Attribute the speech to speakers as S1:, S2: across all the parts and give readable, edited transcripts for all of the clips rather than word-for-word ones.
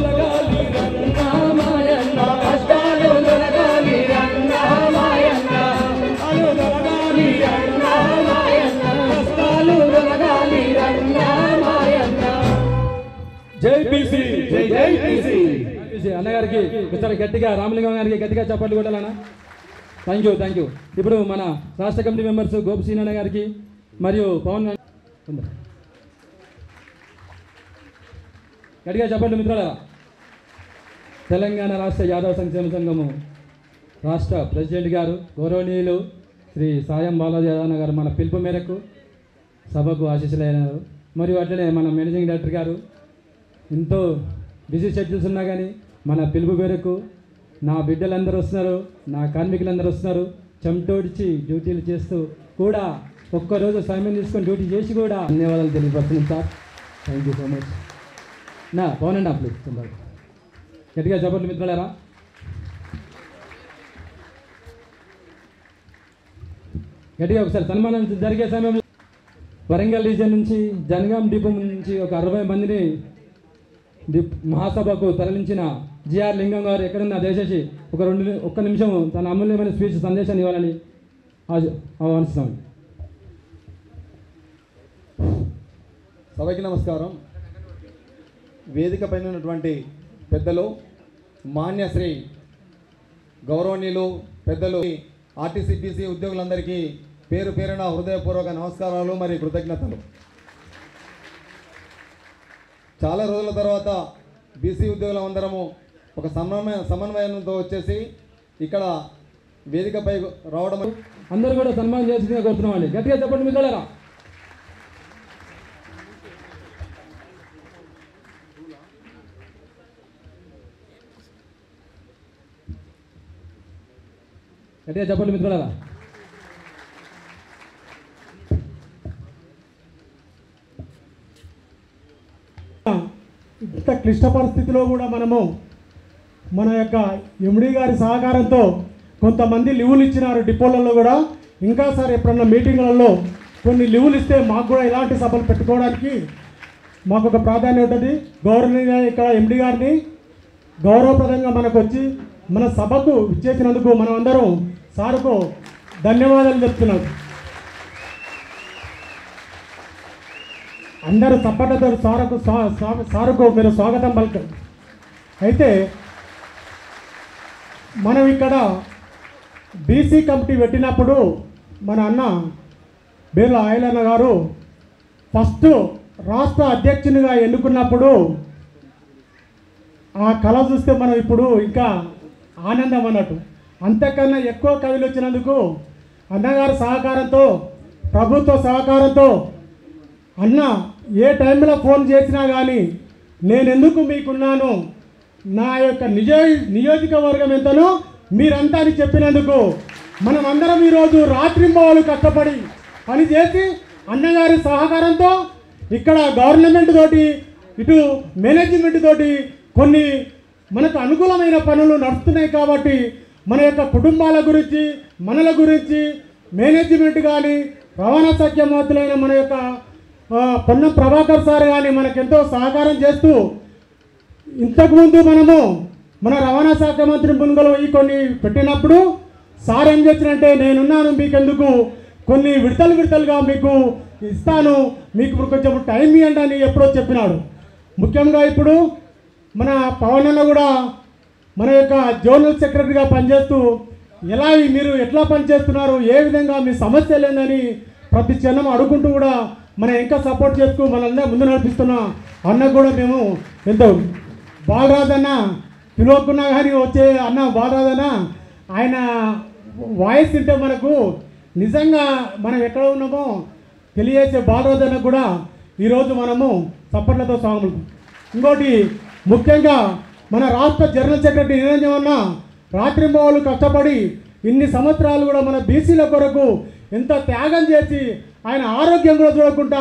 S1: తొలగాలి రన్నా మాయన్న కష్టాలు తొలగాలి రన్నా మాయన్న తొలగాలి రన్నా మాయన్న కష్టాలు తొలగాలి రన్నా మాయన్న జై బీసీ జై జై బీసీ అన్నగారికి ఒకసారి గట్టిగా రామలింగం గారికి గట్టిగా చప్పట్లు కొట్టాలన్నా థ్యాంక్ యూ ఇప్పుడు మన రాష్ట్ర కమిటీ మెంబర్స్ గోపి శ్రీనారాయణ గారికి మరియు పవన్ గట్టిగా చెప్పండి మిత్రులారా. తెలంగాణ రాష్ట్ర యాదవ సంక్షేమ సంఘము రాష్ట్ర ప్రెసిడెంట్ గారు గౌరవనీయులు శ్రీ సాయం బాలాజీ యాదవ్ గారు మన పిలుపు మేరకు సభకు ఆశీస్సులైనారు. మరియు అట్లనే మన మేనేజింగ్ డైరెక్టర్ గారు ఎంతో బిజీ షెడ్యూల్స్ ఉన్నా కానీ మన పిలుపు మేరకు నా బిడ్డలందరూ వస్తున్నారు, నా కార్మికులందరూ వస్తున్నారు, చెమటోడిచి డ్యూటీలు చేస్తూ కూడా ఒక్కరోజు సమయం తీసుకొని డ్యూటీ చేసి కూడా ధన్యవాదాలు తెలియపడుతున్నాం sir. Thank you so much. నా పవనండి ప్లీజ్ తొందరగా గట్టిగా చెప్పండి మిత్రులారా. గట్టిగా ఒకసారి సన్మానం జరిగే సమయంలో వరంగల్ రీజియన్ నుంచి జనగాం డిపో నుంచి ఒక 60 మందిని మహాసభకు తరలించిన జిఆర్ లింగం గారు ఎక్కడున్నా దయచేసి ఒక్క నిమిషం తన అమూల్యమైన స్పీచ్ సందేశాన్ని ఇవ్వాలని ఆహ్వానిస్తున్నాం.
S2: సభకి నమస్కారం. వేదిక పైన ఉన్నటువంటి పెద్దలు, మాన్యశ్రీ గౌరవనీయులు పెద్దలు, ఆర్టీసీపీసీ ఉద్యోగులందరికీ పేరు పేరున హృదయపూర్వక నమస్కారాలు మరియు కృతజ్ఞతలు. చాలా రోజుల తర్వాత బీసీ ఉద్యోగులం అందరము ఒక సమన్వయంతో వచ్చేసి ఇక్కడ వేదికపై రావడం
S1: అందరూ కూడా సన్మానం చేసి కోరుతున్నామండి. గట్టిగా చెప్పండి మిత్రులారా. గట్టిగా చెప్పండి మిత్రులారా.
S3: ఇంత క్లిష్ట పరిస్థితిలో కూడా మనము మన యొక్క ఎండి గారి సహకారంతో కొంతమంది లీవులు ఇచ్చినారు డిపోలలో కూడా. ఇంకా సార్ ఎప్పుడన్నా మీటింగ్లలో కొన్ని లీవులు ఇస్తే మాకు కూడా ఇలాంటి సభలు పెట్టుకోవడానికి మాకు ఒక ప్రాధాన్యత ఉంటుంది. గౌరవనీయ ఇక్కడ ఎండి గారిని గౌరవప్రదంగా మనకు వచ్చి మన సభకు ఇచ్చేసినందుకు మనం అందరం సార్కు ధన్యవాదాలు చెప్తున్నాం. అందరూ చప్పట్లతో సారుకు మీరు స్వాగతం పలకండి. అయితే మనం ఇక్కడ బీసీ కమిటీ పెట్టినప్పుడు మన అన్న బేర్ల ఆయలన్న గారు ఫస్ట్ రాష్ట్ర అధ్యక్షునిగా ఎన్నుకున్నప్పుడు ఆ కళ చూస్తే మనం ఇప్పుడు ఇంకా ఆనందం అన్నట్టు. అంతకన్నా ఎక్కువ కవిలు వచ్చినందుకు అన్నగారి సహకారంతో, ప్రభుత్వ సహకారంతో అన్న ఏ టైంలో ఫోన్ చేసినా కానీ నేను ఎందుకు మీకున్నాను, నా యొక్క నియోజకవర్గం ఎంతనో మీరంతా అని చెప్పినందుకు మనం అందరం ఈరోజు రాత్రింబవళ్ళు కష్టపడి పనిచేసి అన్నగారి సహకారంతో ఇక్కడ గవర్నమెంట్ తోటి ఇటు మేనేజ్మెంట్ తోటి కొన్ని మనకు అనుకూలమైన పనులు నడుస్తున్నాయి. కాబట్టి మన యొక్క కుటుంబాల గురించి, మనల గురించి మేనేజ్మెంట్ కానీ రవాణా శాఖ మంత్రులైన మన యొక్క పొన్నం ప్రభాకర్ సార్ కానీ మనకెంతో సహకారం చేస్తూ, ఇంతకుముందు మనము మన రవాణా శాఖ మంత్రి మున్గలు ఈ కొన్ని పెట్టినప్పుడు సార్ ఏం చేసినంటే నేనున్నాను మీకెందుకు, కొన్ని విడతలుగా మీకు ఇస్తాను, మీకు ఇప్పుడు కొంచెం టైం ఇవ్వండి అని ఎప్పుడో చెప్పినాడు. ముఖ్యంగా ఇప్పుడు మన పవన్ అన్న కూడా మన యొక్క జోనల్ సెక్రటరీగా పనిచేస్తూ మీరు ఎట్లా పనిచేస్తున్నారు, ఏ విధంగా మీ సమస్య లేదని ప్రతి క్షణం అడుగుంటూ కూడా మనం ఇంకా సపోర్ట్ చేస్తూ మనందరూ ముందు నడిపిస్తున్న అన్న కూడా మేము ఎంతో బాలరాజన్న పిలువకున్నా కానీ వచ్చే అన్న బాలరాజన్న ఆయన వాయిస్ వింటే మనకు నిజంగా మనం ఎక్కడ ఉన్నామో తెలియజేసే బాలరాజన్న కూడా ఈరోజు మనము సపోర్ట్లతో సాగుతాం. ఇంకోటి ముఖ్యంగా మన రాష్ట్ర జనరల్ సెక్రటరీ నిరంజన్ రాత్రింబవళ్ళు కష్టపడి ఇన్ని సంవత్సరాలు కూడా మన బీసీల కొరకు ఎంత త్యాగం చేసి ఆయన ఆరోగ్యం కూడా చూడకుండా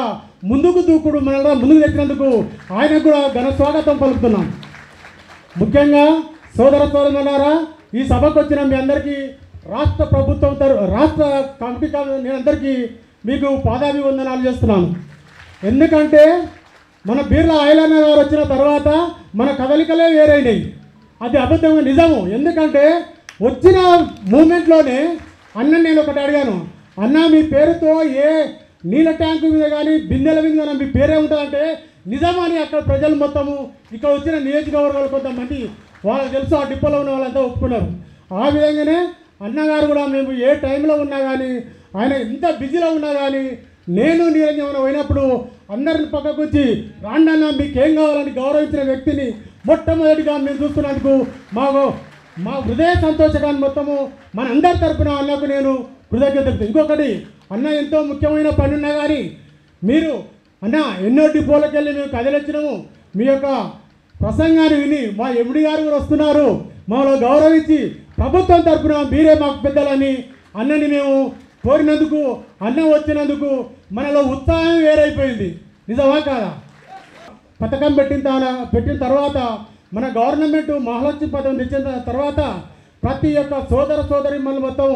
S3: ముందుకు దూకుడు మన ముందుకు తెచ్చినందుకు ఆయనకు కూడా ఘన స్వాగతం పలుకుతున్నాం. ముఖ్యంగా సోదరులారా, ఈ సభకు వచ్చిన మీ అందరికీ రాష్ట్ర ప్రభుత్వం రాష్ట్ర కమిటీ నేను అందరికీ మీకు పాదాభివందనాలు చేస్తున్నాను. ఎందుకంటే మన బీర్లా ఐలన్న గారు వచ్చిన తర్వాత మన కదలికలే వేరైనాయి. అది అబద్ధంగా నిజము. ఎందుకంటే వచ్చిన మూమెంట్లోనే అన్న నేను ఒకటి అడిగాను, అన్న మీ పేరుతో ఏ నీళ్ళ ట్యాంకు మీద కానీ బిందెల మీద కానీ మీ పేరే ఉంటుందంటే నిజమని అక్కడ ప్రజలు మొత్తము ఇక్కడ వచ్చిన నియోజకవర్గాలు కొంతమంది వాళ్ళకి తెలుసు, ఆ డిపోలో ఉన్న వాళ్ళంతా ఒప్పుకున్నారు. ఆ విధంగానే అన్నగారు కూడా మేము ఏ టైంలో ఉన్నా కానీ ఆయన ఎంత బిజీలో ఉన్నా కానీ నేను నిరంజన పోయినప్పుడు అందరిని పక్కకు వచ్చి రాండన్న మీకేం కావాలని గౌరవించిన వ్యక్తిని మొట్టమొదటిగా మేము చూస్తున్నందుకు మా హృదయ సంతోషకాన్ని మొత్తము మన అందరి తరపున అన్నకు నేను కృతజ్ఞతలు. ఇంకొకటి అన్న ఎంతో ముఖ్యమైన పని ఉన్నా కానీ మీరు అన్న ఎన్నో డిపోలకు వెళ్ళి మేము కదిలొచ్చినాము, మీ యొక్క ప్రసంగాన్ని విని మా ఎండి గారు కూడా వస్తున్నారు, మాలో గౌరవించి ప్రభుత్వం తరపున మీరే మాకు పెద్దలని అన్నని మేము కోరినందుకు అన్న వచ్చినందుకు మనలో ఉత్సాహం వేరైపోయింది. నిజమా కాదా? పథకం పెట్టిన తర్వాత మన గవర్నమెంట్ మహాలక్ష్మి పథకం తెచ్చిన తర్వాత ప్రతి ఒక్క సోదరి మన మొత్తం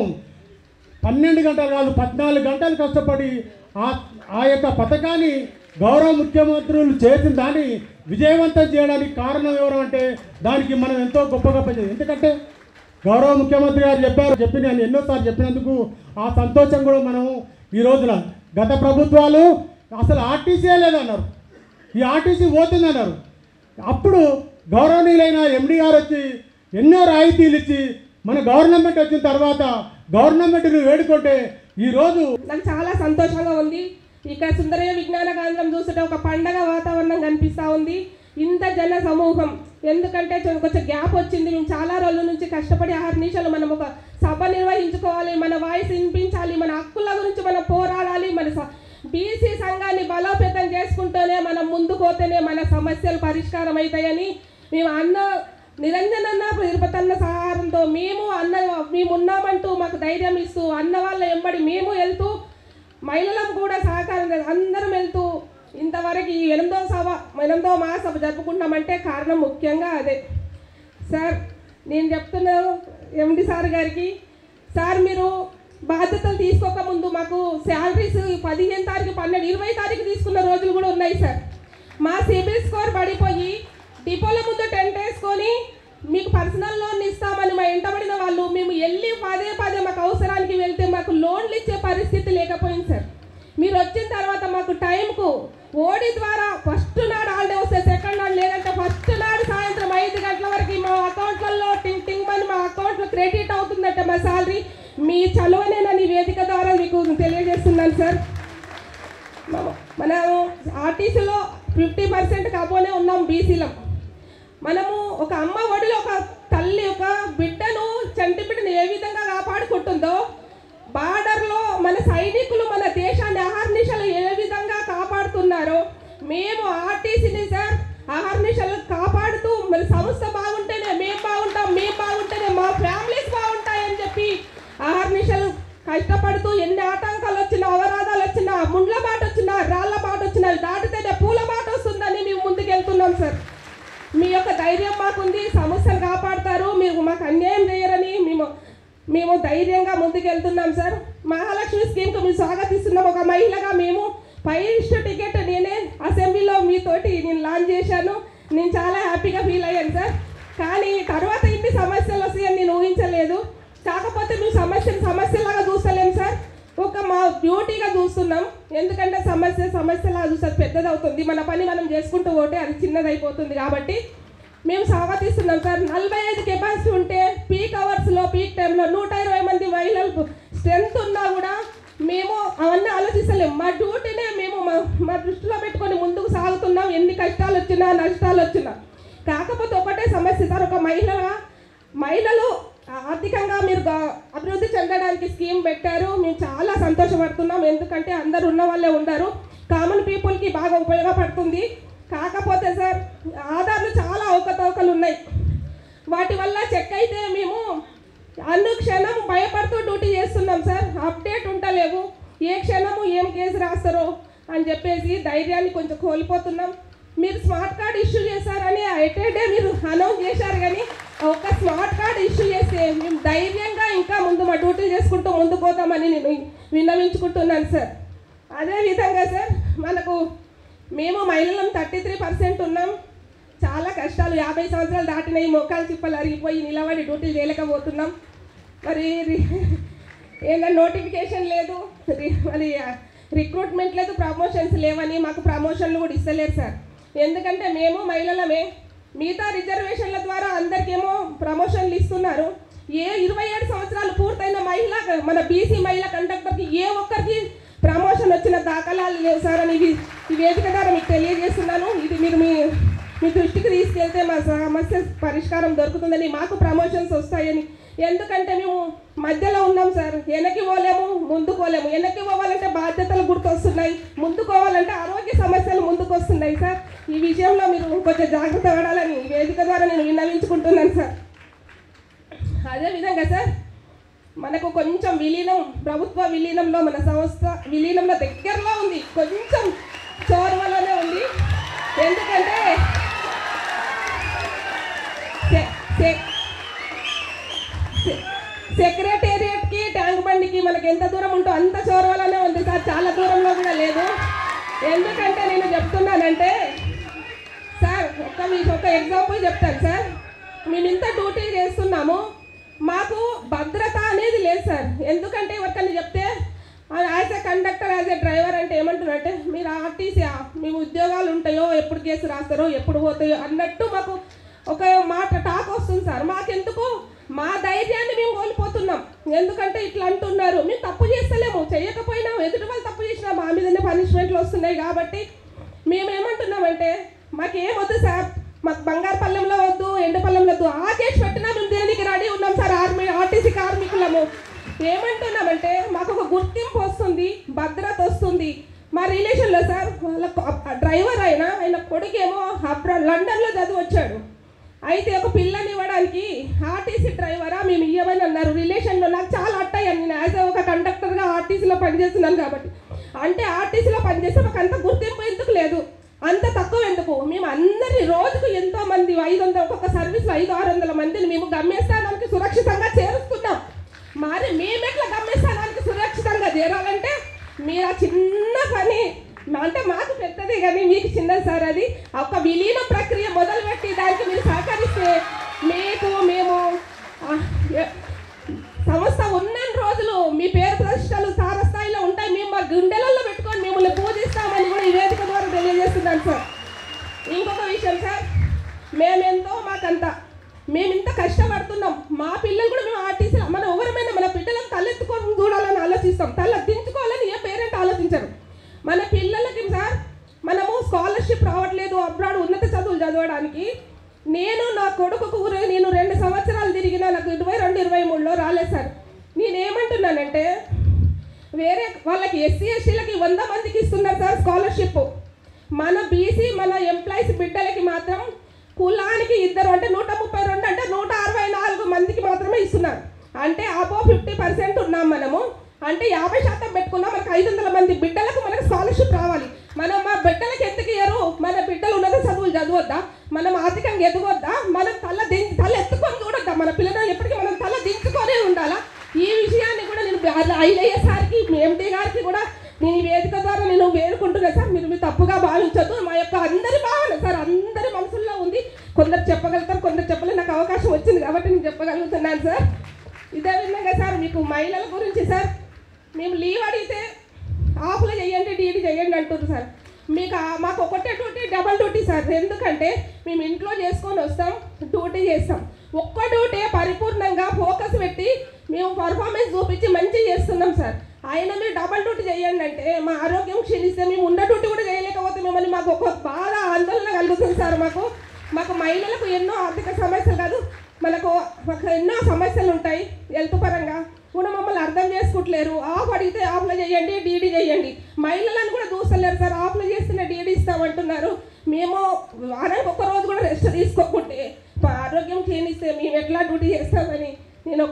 S3: 12 గంటలు కాదు 14 గంటలు కష్టపడి ఆ యొక్క పథకాన్ని గౌరవ ముఖ్యమంత్రులు చేసిన దాన్ని విజయవంతం చేయడానికి కారణం ఎవరు అంటే దానికి మనం ఎంతో గొప్పగా పనిచేయాలి. ఎందుకంటే గౌరవ ముఖ్యమంత్రి గారు చెప్పి నేను ఎన్నోసార్లు చెప్పినందుకు ఆ సంతోషం కూడా మనం ఈ రోజున గత ప్రభుత్వాలు అసలు ఆర్టీసీ లేదన్నారు, ఈ ఆర్టీసీ పోతుందన్నారు. అప్పుడు గౌరవనీయులైన ఎండి గారు వచ్చి ఎన్నో రాయితీలు ఇచ్చి మన గవర్నమెంట్ వచ్చిన తర్వాత గవర్నమెంట్ని వేడుకుంటే ఈరోజు
S4: నాకు చాలా సంతోషంగా ఉంది. ఇక్కడ సుందరయ్య విజ్ఞాన కేంద్రం చూస్తుంటే ఒక పండగ వాతావరణం కనిపిస్తూ ఉంది. ఇంత జన సమూహం ఎందుకంటే కొంచెం గ్యాప్ వచ్చింది. మేము చాలా రోజుల నుంచి కష్టపడి 6 నిమిషాలు మనం ఒక సభ నిర్వహించుకోవాలి, మన వాయిస్ వినిపించాలి, మన హక్కుల గురించి మనం పోరాడాలి, మన బీసీ సంఘాన్ని బలోపేతం చేసుకుంటూనే మనం ముందుకు పోతేనే మన సమస్యలు పరిష్కారం అవుతాయని మేము నిరంజన్ అన్న తిరుపతన్న సహారంతో మేము ఉన్నామంటూ మాకు ధైర్యం ఇస్తూ అన్న వాళ్ళ ఎంబడి మేము వెళ్తూ మహిళలకు కూడా సహకారం అందరం వెళ్తూ ఇంతవరకు ఈ 8వ మహాసభ జరుపుకుంటామంటే కారణం ముఖ్యంగా అదే. సార్ నేను చెప్తున్నాను ఎండి సార్ గారికి, సార్ మీరు బాధ్యతలు తీసుకోకముందు మాకు శాలరీస్ 15 తారీఖు 20 తారీఖు తీసుకున్న రోజులు కూడా ఉన్నాయి సార్. మా సిబిల్ స్కోర్ పడిపోయి డిపోల ముందు టెంట్ వేసుకొని మీకు పర్సనల్ లోన్ ఇస్తామని మా వెంటబడిన వాళ్ళు మేము వెళ్ళి పదే మాకు అవసరానికి వెళ్తే మాకు లోన్లు ఇచ్చే పరిస్థితి లేకపోయింది సార్. మీరు వచ్చిన తర్వాత మాకు టైంకు ఓడి ద్వారా ఫస్ట్ నాడు హాలిడే వస్తే సెకండ్ నాడు లేదంటే ఫస్ట్ నాడు సాయంత్రం 5 గంటల వరకు మా అకౌంట్లలో టింగ్ మని మా అకౌంట్లో క్రెడిట్ అవుతుందంటే మా శాలరీ మీ చలువనేనని వేదిక ద్వారా మీకు తెలియజేస్తున్నాను సార్. మనం ఆర్టీసీలో 50% కాబోనే ఉన్నాం బీసీలో. మనము ఒక అమ్మ ఒడిలో ఒక తల్లి ఒక బిడ్డను చంటి బిడ్డను ఏ విధంగా కాపాడుకుంటుందో బార్డర్లో మన సైనికులు మన దేశాన్ని అహర్నిశలు ఏ విధంగా కాపాడుతున్నారో మేము ఆర్టీసీని సార్ అహర్నిశలు కాపాడుతూ మన సంస్థ బాగుంటేనే మేము బాగుంటేనే మా ఫ్యామిలీస్ బాగుంటాయని చెప్పి అహర్నిశలు కష్టపడుతూ ఎన్ని ఆటంకాలు వచ్చినా అవరాధాలు వచ్చినా ముండ్ల బాట వచ్చినా రాళ్ళ బాట వచ్చినా దాటితేనే పూల బాట వస్తుందని మేము ముందుకెళ్తున్నాం సార్. మీ యొక్క ధైర్యం మాకుంది, సమస్యలు కాపాడతారు, మీరు మాకు అన్యాయం చేయరని మేము ధైర్యంగా ముందుకెళ్తున్నాం సార్. మహాలక్ష్మి స్కీమ్కు మేము స్వాగతిస్తున్నాం. ఒక మహిళగా మేము 5 టికెట్ నేనే అసెంబ్లీలో మీతోటి నేను లాంచ్ చేశాను. నేను చాలా హ్యాపీగా ఫీల్ అయ్యాను సార్. కానీ తర్వాత ఇన్ని సమస్యలు వస్తాయని నేను ఊహించలేదు. కాకపోతే మేము సమస్యలాగా చూస్తలేం సార్, ఒక మా డ్యూటీగా చూస్తున్నాం. ఎందుకంటే సమస్యలాగా చూస్తే పెద్దది అవుతుంది, మన పని మనం చేసుకుంటూ పోతే అది చిన్నదైపోతుంది. కాబట్టి మేము స్వాగతిస్తున్నాం సార్. 45 కెపాసిటీ ఉంటే పీక్ అవర్స్లో పీక్ టైంలో 120 మంది మహిళలకు స్ట్రెంత్ ఉన్నా కూడా మేము అవన్నీ ఆలోచిస్తలేము. మా డ్యూటీనే మేము మా దృష్టిలో పెట్టుకొని ముందుకు సాగుతున్నాం. ఎన్ని కష్టాలు వచ్చినా నష్టాలు వచ్చినా. కాకపోతే ఒకటే సమస్య సార్, ఒక మహిళలు ఆర్థికంగా మీరు అభివృద్ధి చెందడానికి స్కీమ్ పెట్టారు. మేము చాలా సంతోషపడుతున్నాం. ఎందుకంటే అందరు ఉన్న వాళ్ళే ఉండరు, కామన్ పీపుల్కి బాగా ఉపయోగపడుతుంది. కాకపోతే సార్ ఆధార్లు చాలా అవకతవకలు ఉన్నాయి. వాటి వల్ల చెక్ అయితే మేము అనుక్షణం భయపడుతూ డ్యూటీ చేస్తున్నాం సార్. అప్డేట్ ఉండలేవు, ఏ క్షణము ఏం కేసు రాస్తారో అని చెప్పేసి ధైర్యాన్ని కొంచెం కోల్పోతున్నాం. మీరు స్మార్ట్ కార్డ్ ఇష్యూ చేశారని ఎటేడే మీరు అనౌన్స్ చేశారు, కానీ ఒక స్మార్ట్ కార్డ్ ఇష్యూ చేస్తే మేము ధైర్యంగా ఇంకా ముందు మా డ్యూటీలు చేసుకుంటూ ముందుకు పోతామని నేను విన్నవించుకుంటున్నాను సార్. అదేవిధంగా సార్ మనకు మేము మహిళలం 33% ఉన్నాం. చాలా కష్టాలు, 50 సంవత్సరాలు దాటినాయి, మోకాలు చిప్పలు అరిగిపోయి నిలబడి డ్యూటీలు చేయలేకపోతున్నాం. మరి ఏదైనా నోటిఫికేషన్ లేదు, మరి రిక్రూట్మెంట్ లేదు, ప్రమోషన్స్ లేవని మాకు ప్రమోషన్లు కూడా ఇస్తలేరు సార్. ఎందుకంటే మేము మహిళలమే, మిగతా రిజర్వేషన్ల ద్వారా అందరికేమో ప్రమోషన్లు ఇస్తున్నారు. ఏ 27 సంవత్సరాలు పూర్తయిన మహిళ, మన బీసీ మహిళ కండక్టర్కి ఏ ఒక్కరికి ప్రమోషన్ వచ్చిన దాఖలాలు లేవు సార్ అని ఈ వేదిక ద్వారా మీకు తెలియజేస్తున్నాను. ఇది మీరు మీ దృష్టికి తీసుకెళ్తే మా సమస్య పరిష్కారం దొరుకుతుందని, మాకు ప్రమోషన్స్ వస్తాయని. ఎందుకంటే మేము మధ్యలో ఉన్నాం సార్, వెనక్కి పోలేము, ముందుకు పోలేము. వెనక్కి పోవాలంటే బాధ్యతలు గుర్తొస్తున్నాయి, ముందుకు పోవాలంటే ఆరోగ్య సమస్యలు ముందుకు వస్తున్నాయి సార్. ఈ విషయంలో మీరు కొంచెం జాగ్రత్త పడాలని ఈ వేదిక ద్వారా నేను విన్నవించుకుంటున్నాను సార్. అదేవిధంగా సార్, మనకు కొంచెం విలీనం, ప్రభుత్వ విలీనంలో, మన సంస్థ విలీనంలో దగ్గరలో ఉంది, కొంచెం చోర్వలోనే ఉంది. ఎందుకంటే సెక్రటేరియట్కి ట్యాంక్ బండికి మనకి ఎంత దూరం ఉంటో అంత చోరవలోనే ఉంది సార్, చాలా దూరంలో కూడా లేదు. ఎందుకంటే నేను చెప్తున్నానంటే సార్, ఒక ఎగ్జాంపుల్ చెప్తాను సార్. మేము ఇంత డ్యూటీ చేస్తున్నాము, మాకు భద్రత అనేది లేదు సార్. ఎందుకంటే ఎవరికైనా చెప్తే as a conductor, as a driver అంటే ఏమంటున్నారంటే, మీరు ఆర్టీసీ మీ ఉద్యోగాలు ఉంటాయో, ఎప్పుడు కేసు రాస్తారో, ఎప్పుడు పోతాయో అన్నట్టు మాకు ఒక మాట టాక్ వస్తుంది సార్. మాకెందుకు, మా ధైర్యాన్ని మేము కోల్పోతున్నాం. ఎందుకంటే ఇట్లా అంటున్నారు, మేము తప్పు చేస్తలేము, చేయకపోయినా ఎదుటి వాళ్ళు తప్పు చేసినా మా మీదనే పనిష్మెంట్లు వస్తున్నాయి. కాబట్టి మేమేమంటున్నామంటే, మాకేమొద్దు సార్, మాకు బంగారుపల్లెంలో వద్దు, ఎండపల్లెంలో వద్దు, ఆ కేసు పెట్టినా మేము దేనికి రెడీ ఉన్నాం సార్. ఆర్టీసీ కార్మికులము ఏమంటున్నామంటే, మాకు ఒక గుర్తింపు వస్తుంది, భద్రత వస్తుంది. మా రిలేషన్లో సార్, వాళ్ళ డ్రైవర్ ఆయన కొడుకేమో లండన్లో చదివి వచ్చాడు. అయితే ఒక పిల్లని ఇవ్వడానికి ఆర్టీసీ డ్రైవరా మేము ఇవ్వమని అన్నారు. రిలేషన్లో నాకు చాలా అట్టయ్యాను, నేను యాజ్ ఒక కండక్టర్గా ఆర్టీసీలో పనిచేస్తున్నాను కాబట్టి. అంటే ఆర్టీసీలో పనిచేస్తే మాకు అంత గుర్తింపు ఎందుకు లేదు, అంత తక్కువ ఎందుకు? మేము అందరినీ రోజుకు ఎంతోమంది 500, ఒక్కొక్క సర్వీస్లో 500-600 మందిని మేము గమ్యస్థానానికి సురక్షితంగా చేరుస్తున్నాం. మరి మేమెట్లా గమ్యస్థానానికి సురక్షితంగా చేరాలంటే మీరు ఆ చిన్న పని అంటే మాకు పెద్దది కానీ మీకు చిన్నది సార్. అది ఒక విలీన ప్రక్రియ మొదలుపెట్టి దానికి మీరు సహకరిస్తే మేము సంస్థ ఉన్న రోజులు మీ పేరు ప్రతిష్టలు తారస్థాయిలో ఉంటాయి. మేము మా గుండెలలో పెట్టుకొని మిమ్మల్ని పూజిస్తామని కూడా ఈ వేదిక ద్వారా తెలియజేస్తున్నాను సార్. ఇంకొక విషయం సార్, మేము ఇంత కష్టపడుతున్నాం, మా పిల్లలు కూడా మేము ఆర్టీసీలో, మన ఎవరమైనా మన బిడ్డలను తలెత్తుకొని చూడాలని ఆలోచిస్తాం, తల దించుకోవాలని ఏ పేరెంట్ ఆలోచించరు. మన పిల్లలకి సార్ మనము స్కాలర్షిప్ రావట్లేదు అబ్రాడ్ ఉన్నత చదువులు చదవడానికి. నా కొడుకుకు నేను 2 సంవత్సరాలు తిరిగినా నాకు 22-23లో రాలేదు సార్. నేనేమంటున్నానంటే, వేరే వాళ్ళకి ఎస్సీ ఎస్టీలకి 100 మందికి ఇస్తున్నారు సార్ స్కాలర్షిప్. మన బీసీ మన ఎంప్లాయీస్ బిడ్డలకి మాత్రం కులానికి 2 అంటే 132 అంటే 164 మందికి మాత్రమే ఇస్తున్నారు. అంటే అబో 50% ఉన్నాం మనము. అంటే 50% పెట్టుకున్నా మనకు 500 మంది బిడ్డలకు మనకు స్కాలర్షిప్ రావాలి. మనం మా బిడ్డలకు ఎందుకు ఇయ్యరు? మన బిడ్డలు ఉన్నత చదువులు చదవద్దా? మనం ఆర్థికంగా ఎదగొద్దా? మనం తల ఎత్తుకొని చూడొద్దా? మన పిల్లలు ఎప్పటికీ మనం తల దించుకొనే ఉండాలా? ఈ విషయాన్ని కూడా నేను ఐలయ్య సార్కి, ఎంటీ గారికి కూడా నేను ఈ వేదిక ద్వారా నేను వేడుకుంటున్నాను సార్. మీరు తప్పుగా భావించద్దు. మా యొక్క అందరి భావన సార్, అందరి మనసుల్లో ఉంది. కొందరు చెప్పగలుగుతారు, కొందరు చెప్పలేదు. నాకు అవకాశం వచ్చింది కాబట్టి నేను చెప్పగలుగుతున్నాను సార్. ఇదే విధంగా సార్, మీకు మహిళల గురించి సార్, మేము లీవ్ అడిగితే ఆఫ్లో చేయండి, డీడీ చేయండి అంటున్నారు సార్. మాకు ఒకటే డ్యూటీ, డబల్ డ్యూటీ సార్. ఎందుకంటే మేము ఇంట్లో చేసుకొని వస్తాం, డ్యూటీ చేస్తాం. ఒక్క డ్యూటీ పరిపూర్ణంగా ఫోకస్ పెట్టి మేము పర్ఫార్మెన్స్ చూపించి మంచిగా చేస్తున్నాం సార్. అయినా మీరు డబల్ డ్యూటీ చేయండి అంటే మా ఆరోగ్యం క్షీణిస్తే మేము ఉన్న డ్యూటీ కూడా చేయలేకపోతే మిమ్మల్ని మాకు ఒక బాగా ఆందోళన కలుగుతుంది సార్. మాకు మహిళలకు ఎన్నో ఆర్థిక సమస్యలు కాదు, మాకు ఎన్నో సమస్యలు ఉంటాయి హెల్త్ పరంగా కూడా. మమ్మల్ని అర్థం చేసుకుంటలేరు. ఆఫ్ అడిగితే ఆఫ్లో చేయండి, డీడీ చేయండి. మహిళలను కూడా చూస్తలేరు సార్. ఆఫ్లో చేస్తేనే డీడీ ఇస్తామంటున్నారు. మేము వారానికి ఒక్కరోజు కూడా రెస్ట్ తీసుకోకుంటే ఆరోగ్యం క్షీణిస్తే మేము ఎట్లా డ్యూటీ చేస్తామని నేను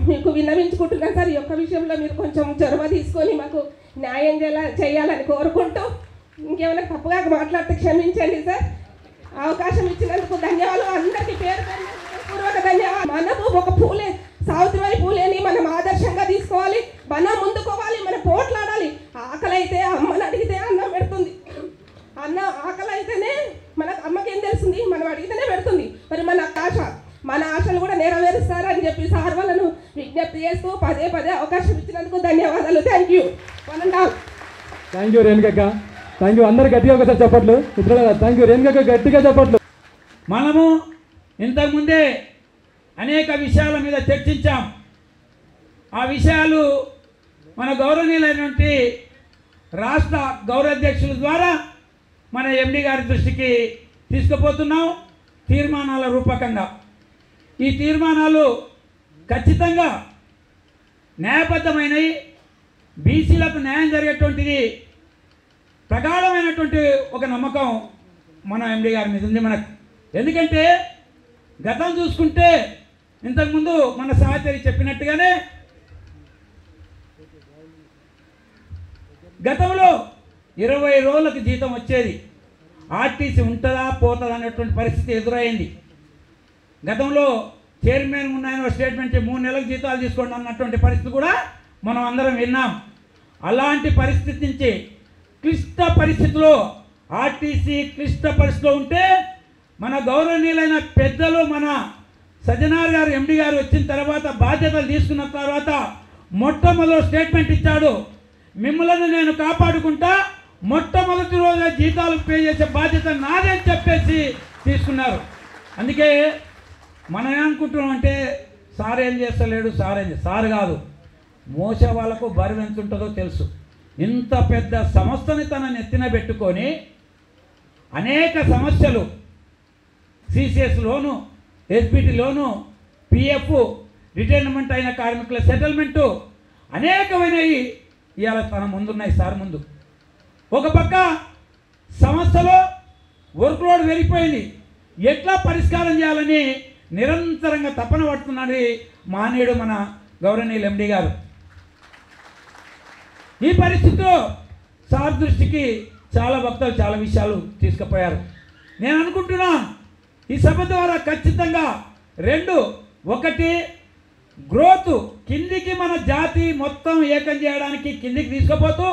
S4: మీకు విన్నవించుకుంటున్నాను సార్. ఈ యొక్క విషయంలో మీరు కొంచెం చొరవ తీసుకొని మాకు న్యాయం చేయాలని కోరుకుంటూ, ఇంకేమైనా తప్పుగా మాట్లాడితే క్షమించండి సార్. అవకాశం ఇచ్చినందుకు ధన్యవాదాలు. అందరికీ పూర్వక ధన్యవాదాలు. మనము ఒక పూలే, సావిత్రిబాయి పూలేని మనం ఆదర్శంగా తీసుకోవాలి. మనం ముందుకోవాలి, మనం పోట్లాడాలి. ఆకలి అయితే అమ్మని అడిగితే అన్నం పెడుతుంది. పదే పదే అవకాశం ఇచ్చినందుకు ధన్యవాదాలు. Thank you.
S1: థ్యాంక్ యూ రేణుకక్క. Thank you. అందరు గట్టిగా ఒకసారి చెప్పట్లు. థ్యాంక్ యూ రేణుకక్క, గట్టిగా చెప్పట్లు.
S5: మనము ఇంతకుముందే అనేక విషయాల మీద చర్చించాం. ఆ విషయాలు మన గౌరవనీయులైనటువంటి రాష్ట్ర గౌరవాధ్యక్షుల ద్వారా మన ఎండి గారి దృష్టికి తీసుకుపోతున్నాం తీర్మానాల రూపకంగా. ఈ తీర్మానాలు ఖచ్చితంగా న్యాయబద్ధమైనవి, బీసీలకు న్యాయం జరిగేటువంటిది ప్రగాఢమైనటువంటి ఒక నమ్మకం మన ఎండి గారి మీద ఉంది మనకు. ఎందుకంటే గతం చూసుకుంటే ఇంతకుముందు మన సహచరి చెప్పినట్టుగానే గతంలో 20 రోజులకు జీతం వచ్చేది. ఆర్టీసీ ఉంటుందా పోతుందా అనేటువంటి పరిస్థితి ఎదురైంది. గతంలో చైర్మన్ ఉన్నాయని స్టేట్మెంట్ 3 నెలలకు జీతాలు తీసుకోండి అన్నటువంటి పరిస్థితి కూడా మనం అందరం విన్నాం. అలాంటి పరిస్థితి నుంచి క్లిష్ట పరిస్థితిలో ఆర్టీసీ క్లిష్ట పరిస్థితిలో ఉంటే మన గౌరవనీయులైన పెద్దలు మన సజ్జనార్ గారు ఎండి గారు వచ్చిన తర్వాత బాధ్యతలు తీసుకున్న తర్వాత మొట్టమొదటి స్టేట్మెంట్ ఇచ్చాడు, మిమ్మల్ని నేను కాపాడుకుంటా, మొట్టమొదటి రోజు జీతాలు పే చేసే బాధ్యత నాదే అని చెప్పేసి తీసుకున్నారు. అందుకే మనం ఏమనుకుంటున్నాం అంటే సార్ ఏం చేస్తలేడు, సార్ కాదు, మోసే వాళ్ళకు బరువు ఎంత ఉంటుందో తెలుసు. ఇంత పెద్ద సంస్థని తన నెత్తిన పెట్టుకొని అనేక సమస్యలు, సిసిఎస్ లోను, ఎస్బిటి లోను, పిఎఫ్, రిటైర్మెంట్ అయిన కార్మికుల సెటిల్మెంటు అనేకమైనవి ఇవాళ తన ముందున్నాయి, సార్ ముందు. ఒక పక్క సంస్థలో వర్క్ లోడ్ పెరిగిపోయింది, ఎట్లా పరిష్కారం చేయాలని నిరంతరంగా తపన పడుతున్నాడు మానేయుడు మన గౌరవనీయులు ఎండి గారు. ఈ పరిస్థితిలో సార్ దృష్టికి చాలా భక్తులు చాలా విషయాలు తీసుకుపోయారు. నేను అనుకుంటున్నా ఈ సభ ద్వారా ఖచ్చితంగా 2, 1 గ్రోత్ కిందికి మన జాతి మొత్తం ఏకం చేయడానికి కిందికి తీసుకుపోతూ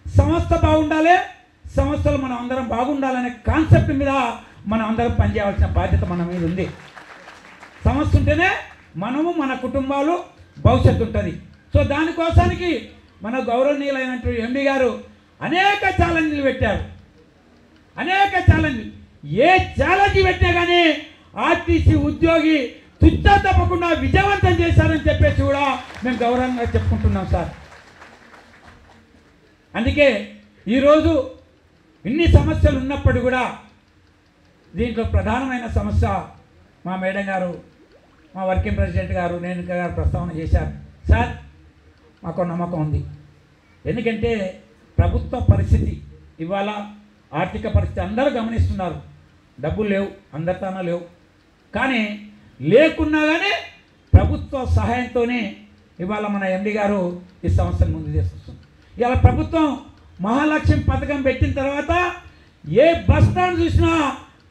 S5: సంస్థ బాగుండాలి, సంస్థలు మనం అందరం బాగుండాలనే కాన్సెప్ట్ మీద మనం అందరం పనిచేయాల్సిన బాధ్యత మన మీద ఉంది. సంస్థ ఉంటేనే మనము మన కుటుంబాలు భవిష్యత్తు ఉంటుంది. సో దానికోసానికి మన గౌరవనీయులైనటువంటి ఎండి గారు అనేక ఛాలెంజ్లు పెట్టారు. అనేక ఛాలెంజ్లు, ఏ ఛాలెంజ్ పెట్టినా కానీ ఆర్టీసీ ఉద్యోగి తుచ్చా తప్పకుండా విజయవంతం చేశారని చెప్పేసి కూడా మేము గౌరవంగా చెప్పుకుంటున్నాం సార్. అందుకే ఈరోజు ఇన్ని సమస్యలు ఉన్నప్పుడు కూడా దీంట్లో ప్రధానమైన సమస్య మా మేడం గారు, మా వర్కింగ్ ప్రెసిడెంట్ గారు, నేను గారు ప్రస్తావన చేశారు. సార్ మాకు నమ్మకం ఉంది, ఎందుకంటే ప్రభుత్వ పరిస్థితి ఇవాళ ఆర్థిక పరిస్థితి అందరూ గమనిస్తున్నారు. డబ్బులు లేవు, అందరితోనే లేవు, కానీ లేకున్నా కానీ ప్రభుత్వ సహాయంతోనే ఇవాళ మన ఎండి గారు ఈ సంస్థను ముందు తీసుకొస్తుంది. ఇవాళ ప్రభుత్వం మహాలక్ష్మి పథకం పెట్టిన తర్వాత ఏ బస్ స్టాండ్ చూసినా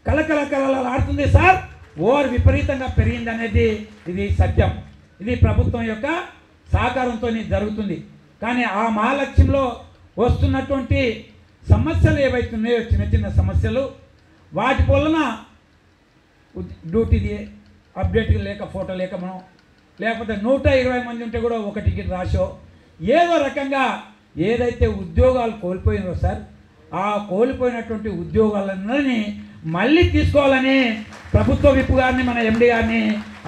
S5: కలకలలాడుతుంది సార్. ఓవర్ విపరీతంగా పెరిగింది అనేది ఇది సత్యం. ఇది ప్రభుత్వం యొక్క సహకారంతో జరుగుతుంది. కానీ ఆ మహాలక్ష్మిలో వస్తున్నటువంటి సమస్యలు ఏవైతున్నాయో చిన్న చిన్న సమస్యలు, వాటి వలన డ్యూటీది అప్డేట్ లేక ఫోటో లేక మనం, లేకపోతే 120 మంది ఉంటే కూడా ఒక టికెట్ రాసో ఏదో రకంగా ఏదైతే ఉద్యోగాలు కోల్పోయినో సార్, ఆ కోల్పోయినటువంటి ఉద్యోగాలన్నీ మళ్ళీ తీసుకోవాలని ప్రభుత్వ విప్ గారిని మన ఎండి గారిని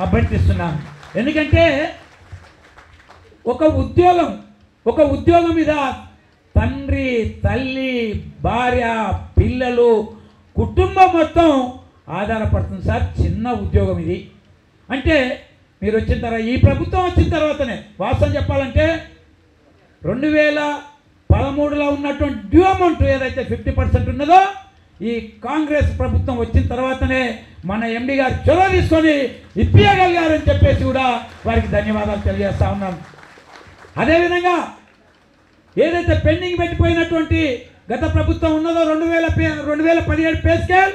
S5: అభ్యర్థిస్తున్నాను. ఎందుకంటే ఒక ఉద్యోగం మీద తండ్రి, తల్లి, భార్య, పిల్లలు, కుటుంబం మొత్తం ఆధారపడుతుంది సార్. చిన్న ఉద్యోగం ఇది. అంటే మీరు వచ్చిన తర్వాత, ఈ ప్రభుత్వం వచ్చిన తర్వాతనే వాస్తవం చెప్పాలంటే 2013లో ఉన్నటువంటి డ్యూ అమౌంట్ ఏదైతే 50% ఉన్నదో, ఈ కాంగ్రెస్ ప్రభుత్వం వచ్చిన తర్వాతనే మన ఎండి గారు చొరవ తీసుకొని ఇప్పించగలిగారని చెప్పేసి కూడా వారికి ధన్యవాదాలు తెలియజేస్తా ఉన్నాను. అదేవిధంగా ఏదైతే పెండింగ్ పెట్టిపోయినటువంటి గత ప్రభుత్వం ఉన్నదో 2017 పే స్కేల్,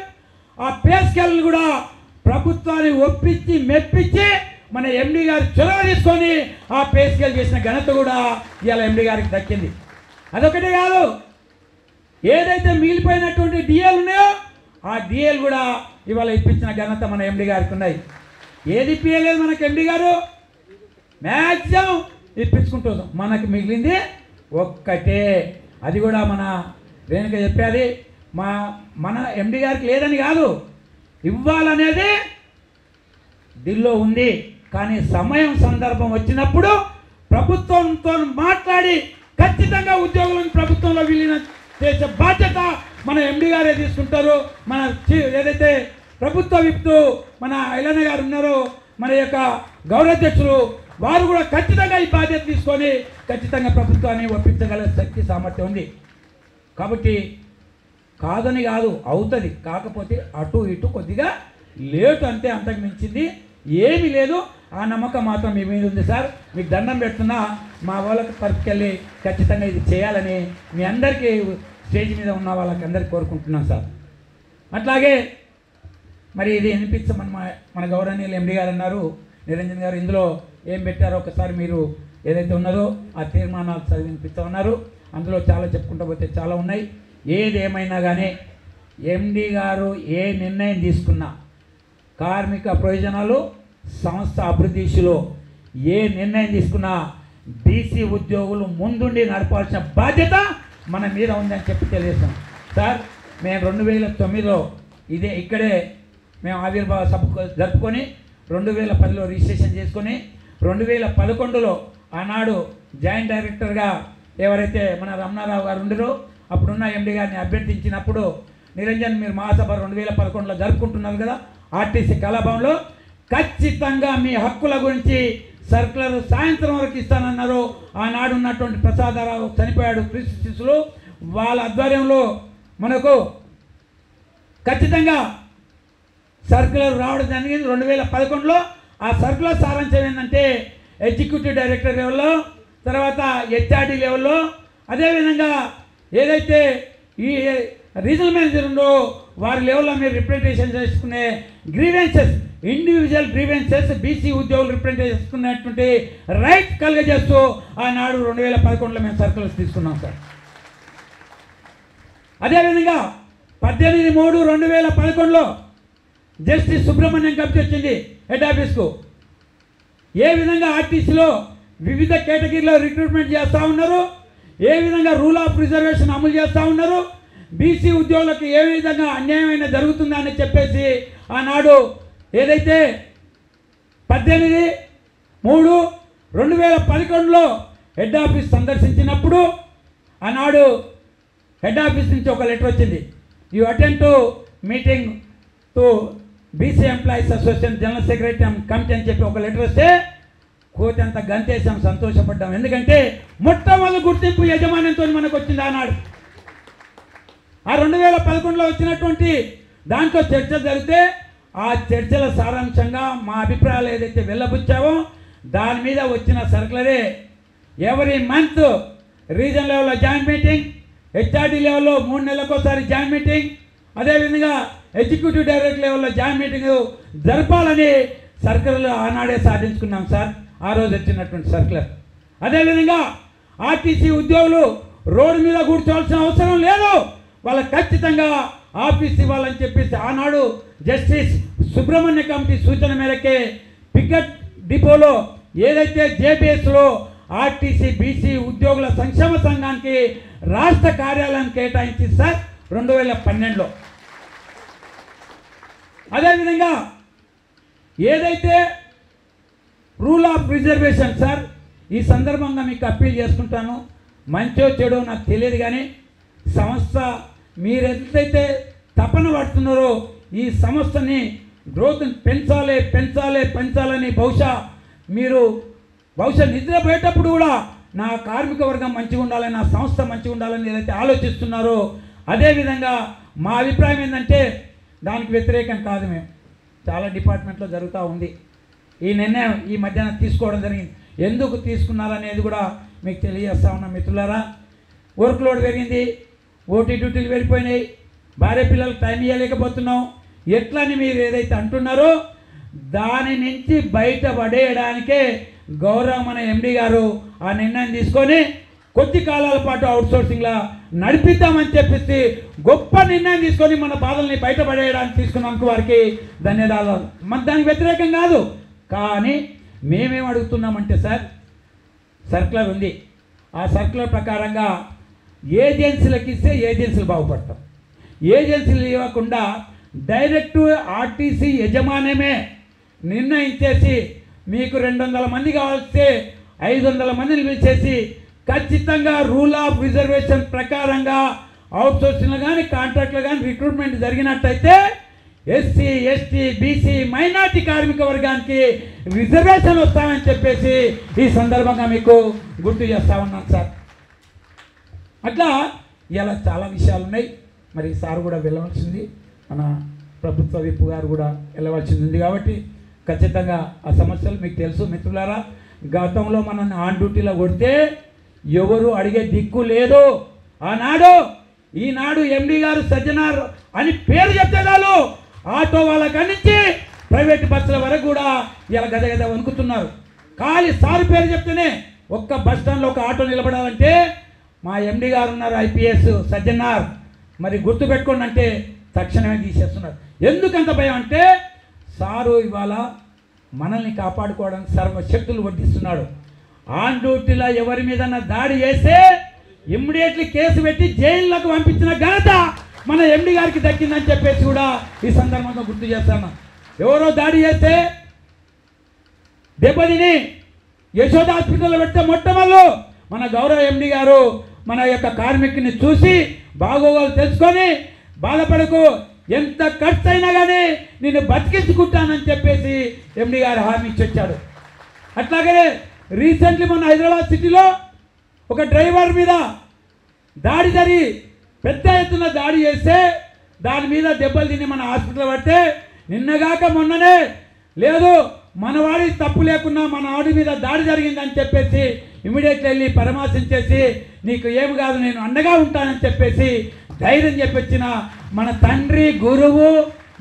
S5: ఆ పే స్కేల్ని కూడా ప్రభుత్వాన్ని ఒప్పించి మెప్పించి మన ఎండి గారు చొరవ తీసుకొని ఆ పే స్కేల్ చేసిన ఘనత కూడా ఇవాళ ఎండి గారికి దక్కింది. అదొకటే కాదు, ఏదైతే మిగిలిపోయినటువంటి డిఏలు ఉన్నాయో ఆ డిఏలు కూడా ఇవాళ ఇప్పించిన ఘనత మన ఎండి గారికి ఉన్నాయి. ఏది ఇప్పించలేదు మనకు ఎండి గారు. మ్యాక్సిమం ఇప్పించుకుంటున్నాం. మనకు మిగిలింది ఒక్కటే, అది కూడా మన రేణుక చెప్పేది మన ఎండి గారికి లేదని కాదు, ఇవ్వాలనేది దిల్లో ఉంది. కానీ సమయం సందర్భం వచ్చినప్పుడు ప్రభుత్వంతో మాట్లాడి ఖచ్చితంగా ఉద్యోగులను ప్రభుత్వంలో విలీనం చేసే బాధ్యత మన ఎండి గారే తీసుకుంటారు. మన ఏదైతే ప్రభుత్వ విప్పు మన ఐలన్న గారు ఉన్నారో, మన యొక్క గౌరవాధ్యక్షులు, వారు కూడా ఖచ్చితంగా ఈ బాధ్యత తీసుకొని ఖచ్చితంగా ప్రభుత్వాన్ని ఒప్పించగల శక్తి సామర్థ్యం ఉంది. కాబట్టి కాదని కాదు, అవుతుంది. కాకపోతే అటు ఇటు కొద్దిగా లేటు అంతే, అంతకు మించింది ఏమీ లేదు. ఆ నమ్మకం మాత్రం మీ మీద ఉంది సార్. మీకు దండం పెడుతున్నా, మా వాళ్ళకి తరపుకెళ్ళి ఖచ్చితంగా ఇది చేయాలని మీ అందరికీ స్టేజ్ మీద ఉన్న వాళ్ళకి అందరికీ కోరుకుంటున్నాను సార్. అట్లాగే మరి ఇది వినిపించమని మన గౌరవనీయులు ఎండి గారు అన్నారు, నిరంజన్ గారు ఇందులో ఏం పెట్టారో ఒకసారి మీరు ఏదైతే ఉన్నదో ఆ తీర్మానాలు చదివి వినిపిస్తామన్నారు. అందులో చాలా చెప్పుకుంటూ పోతే చాలా ఉన్నాయి. ఏది ఏమైనా కానీ ఎండి గారు ఏ నిర్ణయం తీసుకున్నా, కార్మిక ప్రయోజనాలు, సంస్థ అభివృద్ధి దిశలో ఏ నిర్ణయం తీసుకున్నా బీసీ ఉద్యోగులు ముందుండి నడపాల్సిన బాధ్యత మన మీద ఉందని చెప్పి తెలియజేస్తాం సార్. మేము 2009లో ఇక్కడే మేము ఆవిర్భావ సభ జరుపుకొని 2010లో రిజిస్ట్రేషన్ చేసుకొని 2011లో ఆనాడు జాయింట్ డైరెక్టర్గా ఎవరైతే మన రమణారావు గారు ఉండరో అప్పుడున్న ఎండి గారిని అభ్యర్థించినప్పుడు, నిరంజన్ మీరు మహాసభ 2011లో జరుపుకుంటున్నారు కదా ఆర్టీసీ కళాభవన్లో, ఖచ్చితంగా మీ హక్కుల గురించి సర్కులర్ సాయంత్రం వరకు ఇస్తానన్నారు. ఆనాడు ఉన్నటువంటి ప్రసాదరావు చనిపోయాడు, క్రీస్తు శిష్యులు, వాళ్ళ ఆధ్వర్యంలో మనకు ఖచ్చితంగా సర్కులర్ రావడం జరిగింది 2011లో. ఆ సర్కులర్ సారాంశం ఏంటంటే ఎగ్జిక్యూటివ్ డైరెక్టర్ లెవెల్లో, తర్వాత హెచ్ఆర్డి లెవెల్లో, అదేవిధంగా ఏదైతే ఈ రీజనల్ మేనేజర్ ఉందో వారి లెవెల్లో మీరు రిప్రజెంటేషన్ చేసుకునే గ్రీవెన్సెస్, ఇండివిజువల్ గ్రీవెన్సెస్ బీసీ ఉద్యోగులు రిప్రజెంట్ చేసుకునేటువంటి రైట్ కలుగజేస్తూ ఆనాడు 2011లో మేము సర్కులర్స్ తీసుకున్నాం సార్. అదేవిధంగా 18/3/2011లో జస్టిస్ సుబ్రహ్మణ్యం కమిటీ వచ్చింది హెడ్ ఆఫీస్కు. ఏ విధంగా ఆర్టీసీలో వివిధ కేటగిరీలో రిక్రూట్మెంట్ చేస్తూ ఉన్నారు, ఏ విధంగా రూల్ ఆఫ్ రిజర్వేషన్ అమలు చేస్తూ ఉన్నారు, బీసీ ఉద్యోగులకు ఏ విధంగా అన్యాయమైన జరుగుతుందని చెప్పేసి ఆనాడు ఏదైతే 18/3/2011లో హెడ్ ఆఫీస్ సందర్శించినప్పుడు ఆనాడు హెడ్ ఆఫీస్ నుంచి ఒక లెటర్ వచ్చింది. You attend to meeting to BC employees association general secretary committee అని చెప్పి ఒక లెటర్ వస్తే కోతంత గంతేసాం, సంతోషపడ్డాం. ఎందుకంటే మొట్టమొదటి గుర్తింపు యజమాన్యంతో మనకు వచ్చింది ఆనాడు. ఆ 2011లో వచ్చినటువంటి దాంట్లో చర్చ జరిగితే ఆ చర్చల సారాంశంగా మా అభిప్రాయాలు ఏదైతే వెళ్ళబుచ్చావో దాని మీద వచ్చిన సర్కులరే ఎవరీ మంత్ రీజన్ లెవెల్లో జాయింట్ మీటింగ్, హెచ్ఆర్డి లెవెల్లో 3 నెలలకోసారి జాయింట్ మీటింగ్, అదేవిధంగా ఎగ్జిక్యూటివ్ డైరెక్టర్ లెవెల్లో జాయింట్ మీటింగ్ జరపాలని సర్కులర్ ఆనాడే సాధించుకున్నాం సార్. ఆ రోజు వచ్చినటువంటి సర్కులర్. అదేవిధంగా ఆర్టీసీ ఉద్యోగులు రోడ్డు మీద కూర్చోవాల్సిన అవసరం లేదు, వాళ్ళకి ఖచ్చితంగా ఆఫీస్ ఇవ్వాలని చెప్పేసి ఆనాడు జస్టిస్ సుబ్రహ్మణ్య కమిటీ సూచన మేరకే పికెట్ డిపోలో ఏదైతే జేబీఎస్లో ఆర్టీసీ బీసీ ఉద్యోగుల సంక్షేమ సంఘానికి రాష్ట్ర కార్యాలయం కేటాయించింది సార్ 2012లో. అదేవిధంగా ఏదైతే రూల్ ఆఫ్ రిజర్వేషన్ సార్, ఈ సందర్భంగా మీకు అప్పీల్ చేసుకుంటాను, మంచో చెడో నాకు తెలియదు కానీ సంస్థ మీరు ఎంతైతే తపన పడుతున్నారో ఈ సంస్థని గ్రోత్ని పెంచాలని బహుశా నిద్రపోయేటప్పుడు కూడా నా కార్మిక వర్గం మంచిగా ఉండాలని, నా సంస్థ మంచిగా ఉండాలని ఏదైతే ఆలోచిస్తున్నారో అదేవిధంగా మా అభిప్రాయం ఏంటంటే దానికి వ్యతిరేకం కాదు. మేము చాలా డిపార్ట్మెంట్లో జరుగుతూ ఉంది ఈ నిర్ణయం, ఈ మధ్యాహ్నం తీసుకోవడం జరిగింది. ఎందుకు తీసుకున్నారనేది కూడా మీకు తెలియజేస్తా ఉన్నాం మిత్రులారా. వర్క్ లోడ్ పెరిగింది, ఓటీ డ్యూటీలు వెళ్ళిపోయినాయి, భార్య పిల్లలకు టైం ఇవ్వలేకపోతున్నాం, ఎట్లని మీరు ఏదైతే అంటున్నారో దాని నుంచి బయటపడేయడానికే మన ఎండి గారు ఆ నిర్ణయం తీసుకొని కొద్ది కాలాల పాటు అవుట్సోర్సింగ్లా నడిపిద్దామని చెప్పేసి గొప్ప నిర్ణయం తీసుకొని మన బాధల్ని బయటపడేయడానికి తీసుకున్నందుకు వారికి ధన్యవాదాలు. మన దానికి వ్యతిరేకం కాదు, కానీ మేమేం అడుగుతున్నామంటే సార్, సర్క్యులర్ ఉంది. ఆ సర్క్యులర్ ప్రకారంగా ఏజెన్సీలకు ఇస్తే ఏజెన్సీలు బాగుపడతాం. ఏజెన్సీలు ఇవ్వకుండా డైరెక్ట్ ఆర్టీసీ యజమాన్యమే నిర్ణయించేసి మీకు 200 మంది కావాల్సి 500 మందిని పిలిచేసి ఖచ్చితంగా రూల్ ఆఫ్ రిజర్వేషన్ ప్రకారంగా అవుట్సోర్సింగ్లు కానీ కాంట్రాక్ట్లు కానీ రిక్రూట్మెంట్ జరిగినట్టయితే ఎస్సీ ఎస్టీ బీసీ మైనార్టీ కార్మిక వర్గానికి రిజర్వేషన్ వస్తామని చెప్పేసి ఈ సందర్భంగా మీకు గుర్తు చేస్తా ఉన్నాను సార్. అట్లా ఇలా చాలా విషయాలు ఉన్నాయి. మరి సార్ కూడా వెళ్ళవలసింది, మన ప్రభుత్వ విప్ గారు కూడా వెళ్ళవలసింది ఉంది. కాబట్టి ఖచ్చితంగా ఆ సమస్యలు మీకు తెలుసు మిత్రులారా. గతంలో మనల్ని ఆన్ డ్యూటీలో కొడితే ఎవరు అడిగే దిక్కు లేదు. ఆనాడు ఈనాడు ఎండి గారు సజ్జనార్ అని పేరు చెప్తే చాలు ఆటో వాళ్ళకి నుంచి ప్రైవేట్ బస్సుల వరకు కూడా ఇలా గద వణుకుతున్నారు. ఖాళీ సార్ పేరు చెప్తేనే ఒక్క బస్ స్టాండ్లో ఒక ఆటో నిలబడాలంటే మా ఎండి గారు ఉన్నారు ఐపీఎస్ సజ్జనార్, మరి గుర్తుపెట్టుకోండి అంటే తక్షణమే తీసేస్తున్నారు. ఎందుకంత భయం అంటే సారు ఇవాళ మనల్ని కాపాడుకోవడానికి సర్వశక్తులు వడ్డిస్తున్నాడు. ఆన్ డ్యూటీలో ఎవరి మీద దాడి చేస్తే ఇమ్మీడియట్లీ కేసు పెట్టి జైల్లోకి పంపించిన ఘనత మన ఎండి గారికి దక్కిందని చెప్పేసి కూడా ఈ సందర్భంగా గుర్తు చేస్తాను. ఎవరో దాడి చేస్తే దెబ్బతిని యశోద హాస్పిటల్లో పెడితే మొట్టమొదలు మన గౌరవ ఎండి గారు మన యొక్క కార్మికుని చూసి బాగోగులు తెలుసుకొని బాధపడకు, ఎంత ఖర్చు అయినా కానీ నేను బతికించుకుంటానని చెప్పేసి ఎండి గారు హామీ ఇచ్చి వచ్చాడు. అట్లాగే రీసెంట్లీ మన హైదరాబాద్ సిటీలో ఒక డ్రైవర్ మీద దాడి జరిగి పెద్ద ఎత్తున దాడి చేస్తే దాని మీద దెబ్బలు తిని మన హాస్పిటల్ పడితే నిన్నగాక మొన్ననే లేదు మనవాడి తప్పు లేకున్నా మన వాడి మీద దాడి జరిగిందని చెప్పేసి ఇమీడియట్లీ వెళ్ళి పరామర్శించేసి నీకు ఏమి కాదు నేను అండగా ఉంటానని చెప్పేసి ధైర్యం చెప్పొచ్చిన మన తండ్రి గురువు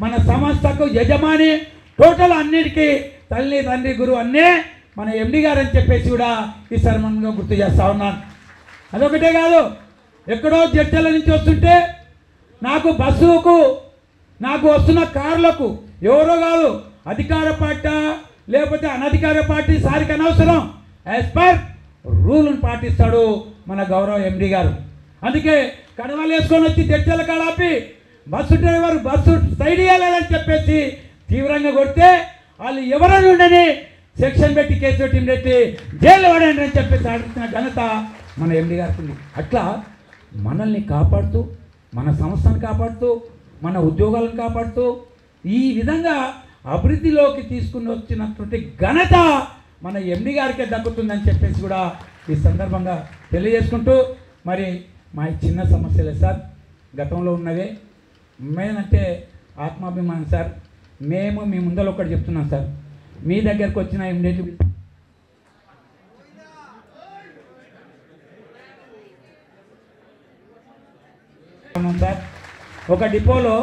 S5: మన సంస్థకు యజమాని టోటల్ అన్నిటికీ తల్లి తండ్రి గురువు అన్నీ మన ఎండి గారు అని చెప్పేసి కూడా ఈ సందర్భంగా గుర్తు చేస్తూ ఉన్నాను. అదొకటే కాదు, ఎక్కడో జడ్చల నుంచి వస్తుంటే నాకు బస్సుకు నాకు వస్తున్న కార్లకు ఎవరో కాదు అధికార పార్టీ లేకపోతే అనధికార పార్టీ సారికి అనవసరం, యాజ్ పర్ రూల్ని పాటిస్తాడు మన గౌరవ ఎండి గారు. అందుకే కడవలు వేసుకొని వచ్చి జడ్చల కాడాపి బస్సు డ్రైవర్ బస్సు సైడ్ ఇవ్వలేదని చెప్పేసి తీవ్రంగా కొడితే వాళ్ళు ఎవరైనా ఉండని సెక్షన్ పెట్టి కేసు పెట్టి పెట్టి జైలు పడండి అని చెప్పేసి ఆడుతున్న ఘనత మన ఎండి గారికి ఉంది. అట్లా మనల్ని కాపాడుతూ మన సంస్థను కాపాడుతూ మన ఉద్యోగాలను కాపాడుతూ ఈ విధంగా అభివృద్ధిలోకి తీసుకుని వచ్చినటువంటి ఘనత మన ఎండి గారికే దక్కుతుందని చెప్పేసి కూడా ఈ సందర్భంగా తెలియజేసుకుంటూ, మరి మా చిన్న సమస్యలే సార్, గతంలో ఉన్నవే మేనంటే ఆత్మాభిమానం సార్. మేము మీ ముందర ఒకటి చెప్తున్నాం సార్, మీ దగ్గరకు వచ్చిన ఇమ్మీడియట్లీ సార్ ఒక డిపోలో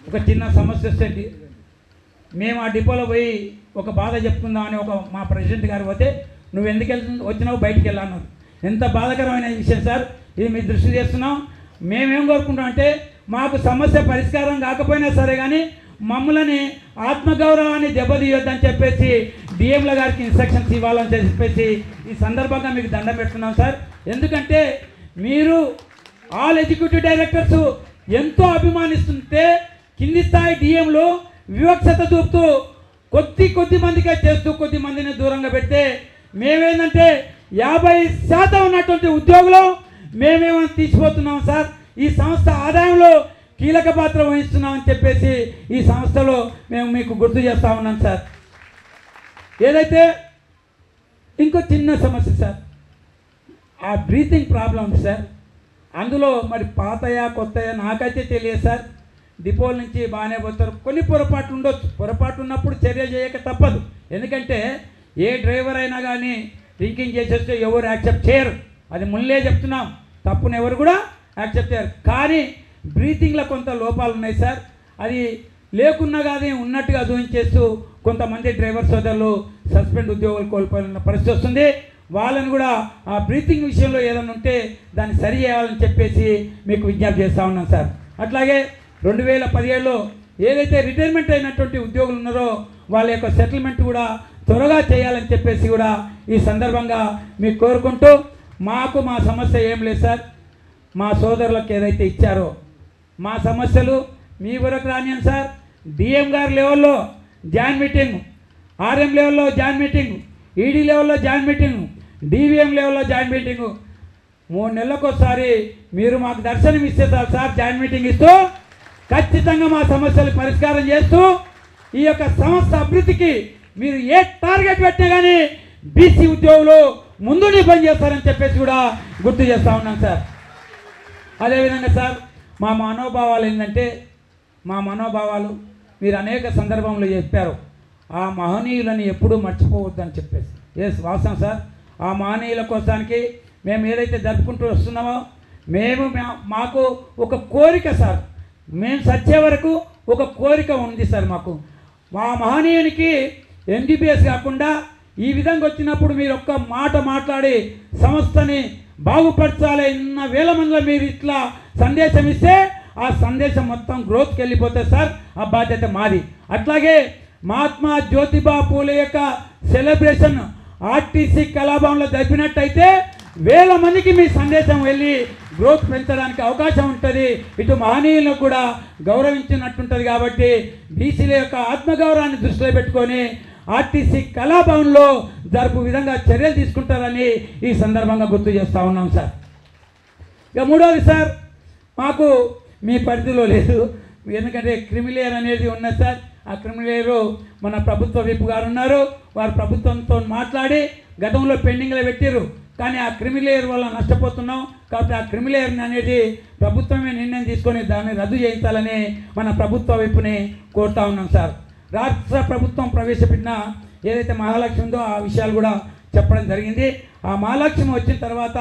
S5: ఒక చిన్న సమస్య వస్తే మేము ఆ డిపోలో పోయి ఒక బాధ చెప్పుకుందామని మా ప్రెసిడెంట్ గారు పోతే నువ్వు ఎందుకు వచ్చినావు బయటికి వెళ్ళాను. ఎంత బాధాకరమైన విషయం సార్, ఇది మీ దృష్టి చేస్తున్నాం. మేమేం కోరుకుంటాం అంటే మాకు సమస్య పరిష్కారం కాకపోయినా సరే కానీ మమ్మల్ని ఆత్మగౌరవాన్ని దెబ్బతీయొద్దని చెప్పేసి డిఎంల గారికి ఇన్స్ట్రక్షన్స్ ఇవ్వాలని చెప్పేసి ఈ సందర్భంగా మీకు దండం పెడుతున్నాం సార్. ఎందుకంటే మీరు ఆల్ ఎగ్జిక్యూటివ్ డైరెక్టర్స్ ఎంతో అభిమానిస్తుంటే కింది స్థాయి డిఎంలు వివక్షత చూపుతూ కొద్ది మందిగా చేస్తూ కొద్ది మందిని దూరంగా పెడితే మేమేంటంటే 50% ఉన్నటువంటి ఉద్యోగులు మేమేమో తీసిపోతున్నాం సార్. ఈ సంస్థ ఆదాయంలో కీలక పాత్ర వహిస్తున్నామని చెప్పేసి ఈ సంస్థలో మేము మీకు గుర్తు చేస్తూ ఉన్నాం సార్. ఏదైతే ఇంకో చిన్న సమస్య సార్, ఆ బ్రీతింగ్ ప్రాబ్లం ఉంది సార్. అందులో మరి పాతయా కొత్తయా నాకైతే తెలియదు సార్. డిపోల నుంచి బాగానే పోతారు, కొన్ని పొరపాట్లు ఉండొచ్చు. పొరపాటు ఉన్నప్పుడు చర్య చేయక తప్పదు. ఎందుకంటే ఏ డ్రైవర్ అయినా కానీ డ్రింకింగ్ చేసేస్తే ఎవరు యాక్సెప్ట్ చేయరు, అది ముందే చెప్తున్నాం. తప్పును ఎవరు కూడా యాక్సెప్ట్ చేయరు. కానీ బ్రీతింగ్లో కొంత లోపాలు ఉన్నాయి సార్. అది లేకున్నా కానీ ఉన్నట్టుగా చూపించేస్తూ కొంతమంది డ్రైవర్ సోదరులు సస్పెండ్ ఉద్యోగాలు కోల్పోయిన పరిస్థితి వస్తుంది. వాళ్ళని కూడా ఆ బ్రీతింగ్ విషయంలో ఏదైనా ఉంటే దాన్ని సరి చేయాలని చెప్పేసి మీకు విజ్ఞప్తి చేస్తూ ఉన్నాం సార్. అట్లాగే 2017లో ఏదైతే రిటైర్మెంట్ అయినటువంటి ఉద్యోగులు ఉన్నారో వాళ్ళ యొక్క సెటిల్మెంట్ కూడా త్వరగా చేయాలని చెప్పేసి కూడా ఈ సందర్భంగా మీకు కోరుకుంటూ, మాకు మా సమస్య ఏం లేదు సార్. మా సోదరులకు ఏదైతే ఇచ్చారో మా సమస్యలు మీ వరకు రానియం సార్. డిఎం గారి లెవెల్లో జాయిన్ మీటింగ్, ఆర్ఎం లెవెల్లో జాయిన్ మీటింగ్, ఈడీ లెవెల్లో జాయిన్ మీటింగ్, డివిఎం లెవెల్లో జాయిన్ మీటింగు 3 నెలలకు ఒకసారి మీరు మాకు దర్శనం ఇస్తే సార్ జాయిన్ మీటింగ్ ఇస్తూ ఖచ్చితంగా మా సమస్యలు పరిష్కారం చేస్తూ ఈ యొక్క సంస్థ అభివృద్ధికి మీరు ఏ టార్గెట్ పెట్టినా కానీ బీసీ ఉద్యోగులు ముందుని పని చేస్తారని చెప్పేసి కూడా గుర్తు చేస్తూ ఉన్నాం సార్. అదేవిధంగా సార్ మా మనోభావాలు ఏంటంటే, మా మనోభావాలు మీరు అనేక సందర్భంలో చెప్పారు, ఆ మహనీయులని ఎప్పుడూ మర్చిపోవద్దని చెప్పేసి. ఎస్ వాస్తవం సార్. ఆ మహనీయుల కోసానికి మేము ఏదైతే జరుపుకుంటూ వస్తున్నామో మాకు ఒక కోరిక సార్, మేము సచ్చే వరకు ఒక కోరిక ఉంది సార్ మాకు. మా మహనీయునికి ఎంబీబీఎస్ కాకుండా ఈ విధంగా వచ్చినప్పుడు మీరు ఒక్క మాట మాట్లాడి సంస్థని బాగుపరచాలి, ఇన్న వేల మందిలో మీరు ఇట్లా సందేశం ఇస్తే ఆ సందేశం మొత్తం గ్రోత్కి వెళ్ళిపోతుంది సార్. ఆ బాధ్యత మాది. అట్లాగే మహాత్మా జ్యోతిబా పూలే యొక్క సెలబ్రేషన్ ఆర్టీసీ కళాభవన్లో జరిపినట్టయితే వేల మందికి మీ సందేశం వెళ్ళి గ్రోత్ పెంచడానికి అవకాశం ఉంటుంది. ఇటు మహనీయులను కూడా గౌరవించినట్టుంటుంది. కాబట్టి బీసీల యొక్క ఆత్మగౌరవాన్ని దృష్టిలో పెట్టుకొని ఆర్టీసీ కళాభవన్లో జరుపు విధంగా చర్యలు తీసుకుంటారని ఈ సందర్భంగా గుర్తు చేస్తూ ఉన్నాం సార్. ఇక మూడోది సార్, మాకు మీ పరిధిలో లేదు, ఎందుకంటే క్రిమిలేయర్ అనేది ఉన్నది సార్. ఆ క్రిమిలేయరు మన ప్రభుత్వ విప్ గారు ఉన్నారు, వారు ప్రభుత్వంతో మాట్లాడి గతంలో పెండింగ్లో పెట్టారు. కానీ ఆ క్రిమిలేయర్ వల్ల నష్టపోతున్నాం. కాబట్టి ఆ క్రిమిలేయర్ని అనేది ప్రభుత్వమే నిర్ణయం తీసుకొని దాన్ని రద్దు చేయించాలని మన ప్రభుత్వ వైపుని కోరుతా ఉన్నాం సార్. రాష్ట్ర ప్రభుత్వం ప్రవేశపెట్టిన ఏదైతే మహాలక్ష్మి ఉందో ఆ విషయాలు కూడా చెప్పడం జరిగింది. ఆ మహాలక్ష్మి వచ్చిన తర్వాత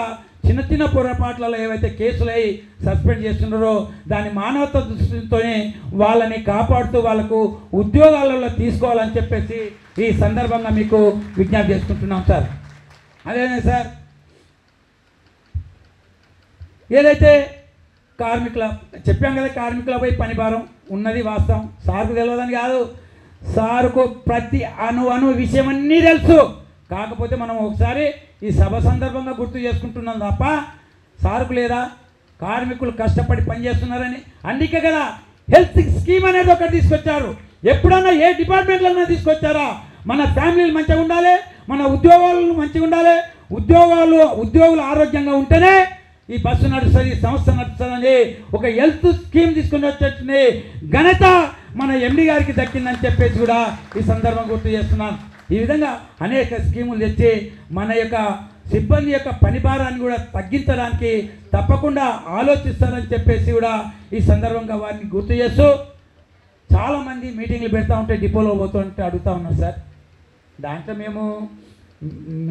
S5: చిన్న చిన్న పొరపాట్లలో ఏవైతే కేసులు అయ్యి సస్పెండ్ చేస్తున్నారో దాని మానవతా దృష్టితోనే వాళ్ళని కాపాడుతూ వాళ్ళకు ఉద్యోగాలలో తీసుకోవాలని చెప్పేసి ఈ సందర్భంగా మీకు విజ్ఞప్తి చేసుకుంటున్నాం సార్. అదేనే సార్, ఏదైతే కార్మికుల చెప్పాం కదా, కార్మికులపై పని భారం ఉన్నది వాస్తవం. సార్కు తెలియదని కాదు, సార్కు ప్రతి అణు విషయం అన్నీ తెలుసు. కాకపోతే మనం ఒకసారి ఈ సభ సందర్భంగా గుర్తు చేసుకుంటున్నాం తప్ప సార్కు లేదా కార్మికులు కష్టపడి పనిచేస్తున్నారని. అందుకే కదా హెల్త్ స్కీమ్ అనేది ఒకటి తీసుకొచ్చారు. ఎప్పుడన్నా ఏ డిపార్ట్మెంట్లన్నా తీసుకొచ్చారా? మన ఫ్యామిలీలు మంచిగా ఉండాలి, మన ఉద్యోగాలు మంచిగా ఉండాలి, ఉద్యోగులు ఆరోగ్యంగా ఉంటేనే ఈ బస్సు నడుస్తుంది, సంస్థ నడుస్తుందని ఒక హెల్త్ స్కీమ్ తీసుకుని వచ్చే ఘనత మన ఎండి గారికి దక్కిందని చెప్పేసి కూడా ఈ సందర్భం గుర్తు చేస్తున్నాను. ఈ విధంగా అనేక స్కీములు తెచ్చి మన యొక్క సిబ్బంది యొక్క పని భారాన్ని కూడా తగ్గించడానికి తప్పకుండా ఆలోచిస్తారని చెప్పేసి కూడా ఈ సందర్భంగా వారిని గుర్తు చేస్తూ, చాలామంది మీటింగ్లు పెడతా ఉంటే డిపోలో పోతుంటే అడుగుతూ ఉన్నారు సార్. దాంట్లో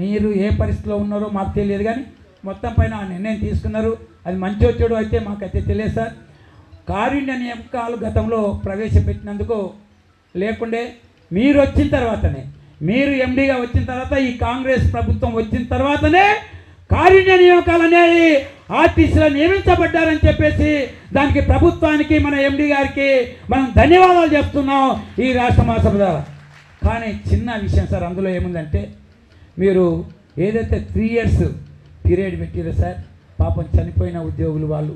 S5: మీరు ఏ పరిస్థితిలో ఉన్నారో మాకు తెలియదు, కానీ మొత్తం పైన ఆ నిర్ణయం తీసుకున్నారు. అది మంచి వచ్చాడు అయితే మాకైతే తెలియదు సార్. కారుణ్య నియామకాలు గతంలో ప్రవేశపెట్టినందుకు లేకుండే మీరు వచ్చిన తర్వాతనే, మీరు ఎండీగా వచ్చిన తర్వాత, ఈ కాంగ్రెస్ ప్రభుత్వం వచ్చిన తర్వాతనే కారుణ్య నియామకాలు అనేవి ఆర్టీసీలో నియమించబడ్డారని చెప్పేసి దానికి ప్రభుత్వానికి మన ఎండీ గారికి మనం ధన్యవాదాలు చెప్తున్నాం ఈ రాష్ట్ర మహాసభ ద్వారా. కానీ చిన్న విషయం సార్, అందులో ఏముందంటే మీరు ఏదైతే 3 years పీరియడ్ పెట్టారో సార్, పాపం చనిపోయిన ఉద్యోగులు వాళ్ళు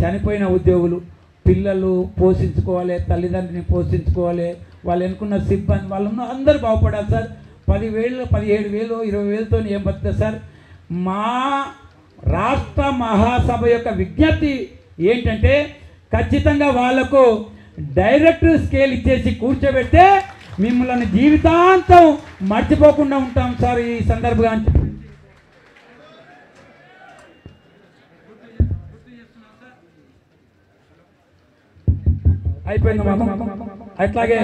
S5: చనిపోయిన ఉద్యోగులు పిల్లలు పోషించుకోవాలి, తల్లిదండ్రిని పోషించుకోవాలి, వాళ్ళు ఎన్నుకున్న సిబ్బంది వాళ్ళు అందరూ బాగుపడాలి సార్. 10,000 17,000 20,000తో ఏం బతుకుతుంది సార్? మా రాష్ట్ర మహాసభ యొక్క విజ్ఞప్తి ఏంటంటే ఖచ్చితంగా వాళ్లకు డైరెక్ట్ స్కేల్ ఇచ్చేసి కూర్చోబెడితే మిమ్మల్ని జీవితాంతం మర్చిపోకుండా ఉంటాం సార్. ఈ సందర్భంగా అయిపోయింది మాకు. అట్లాగే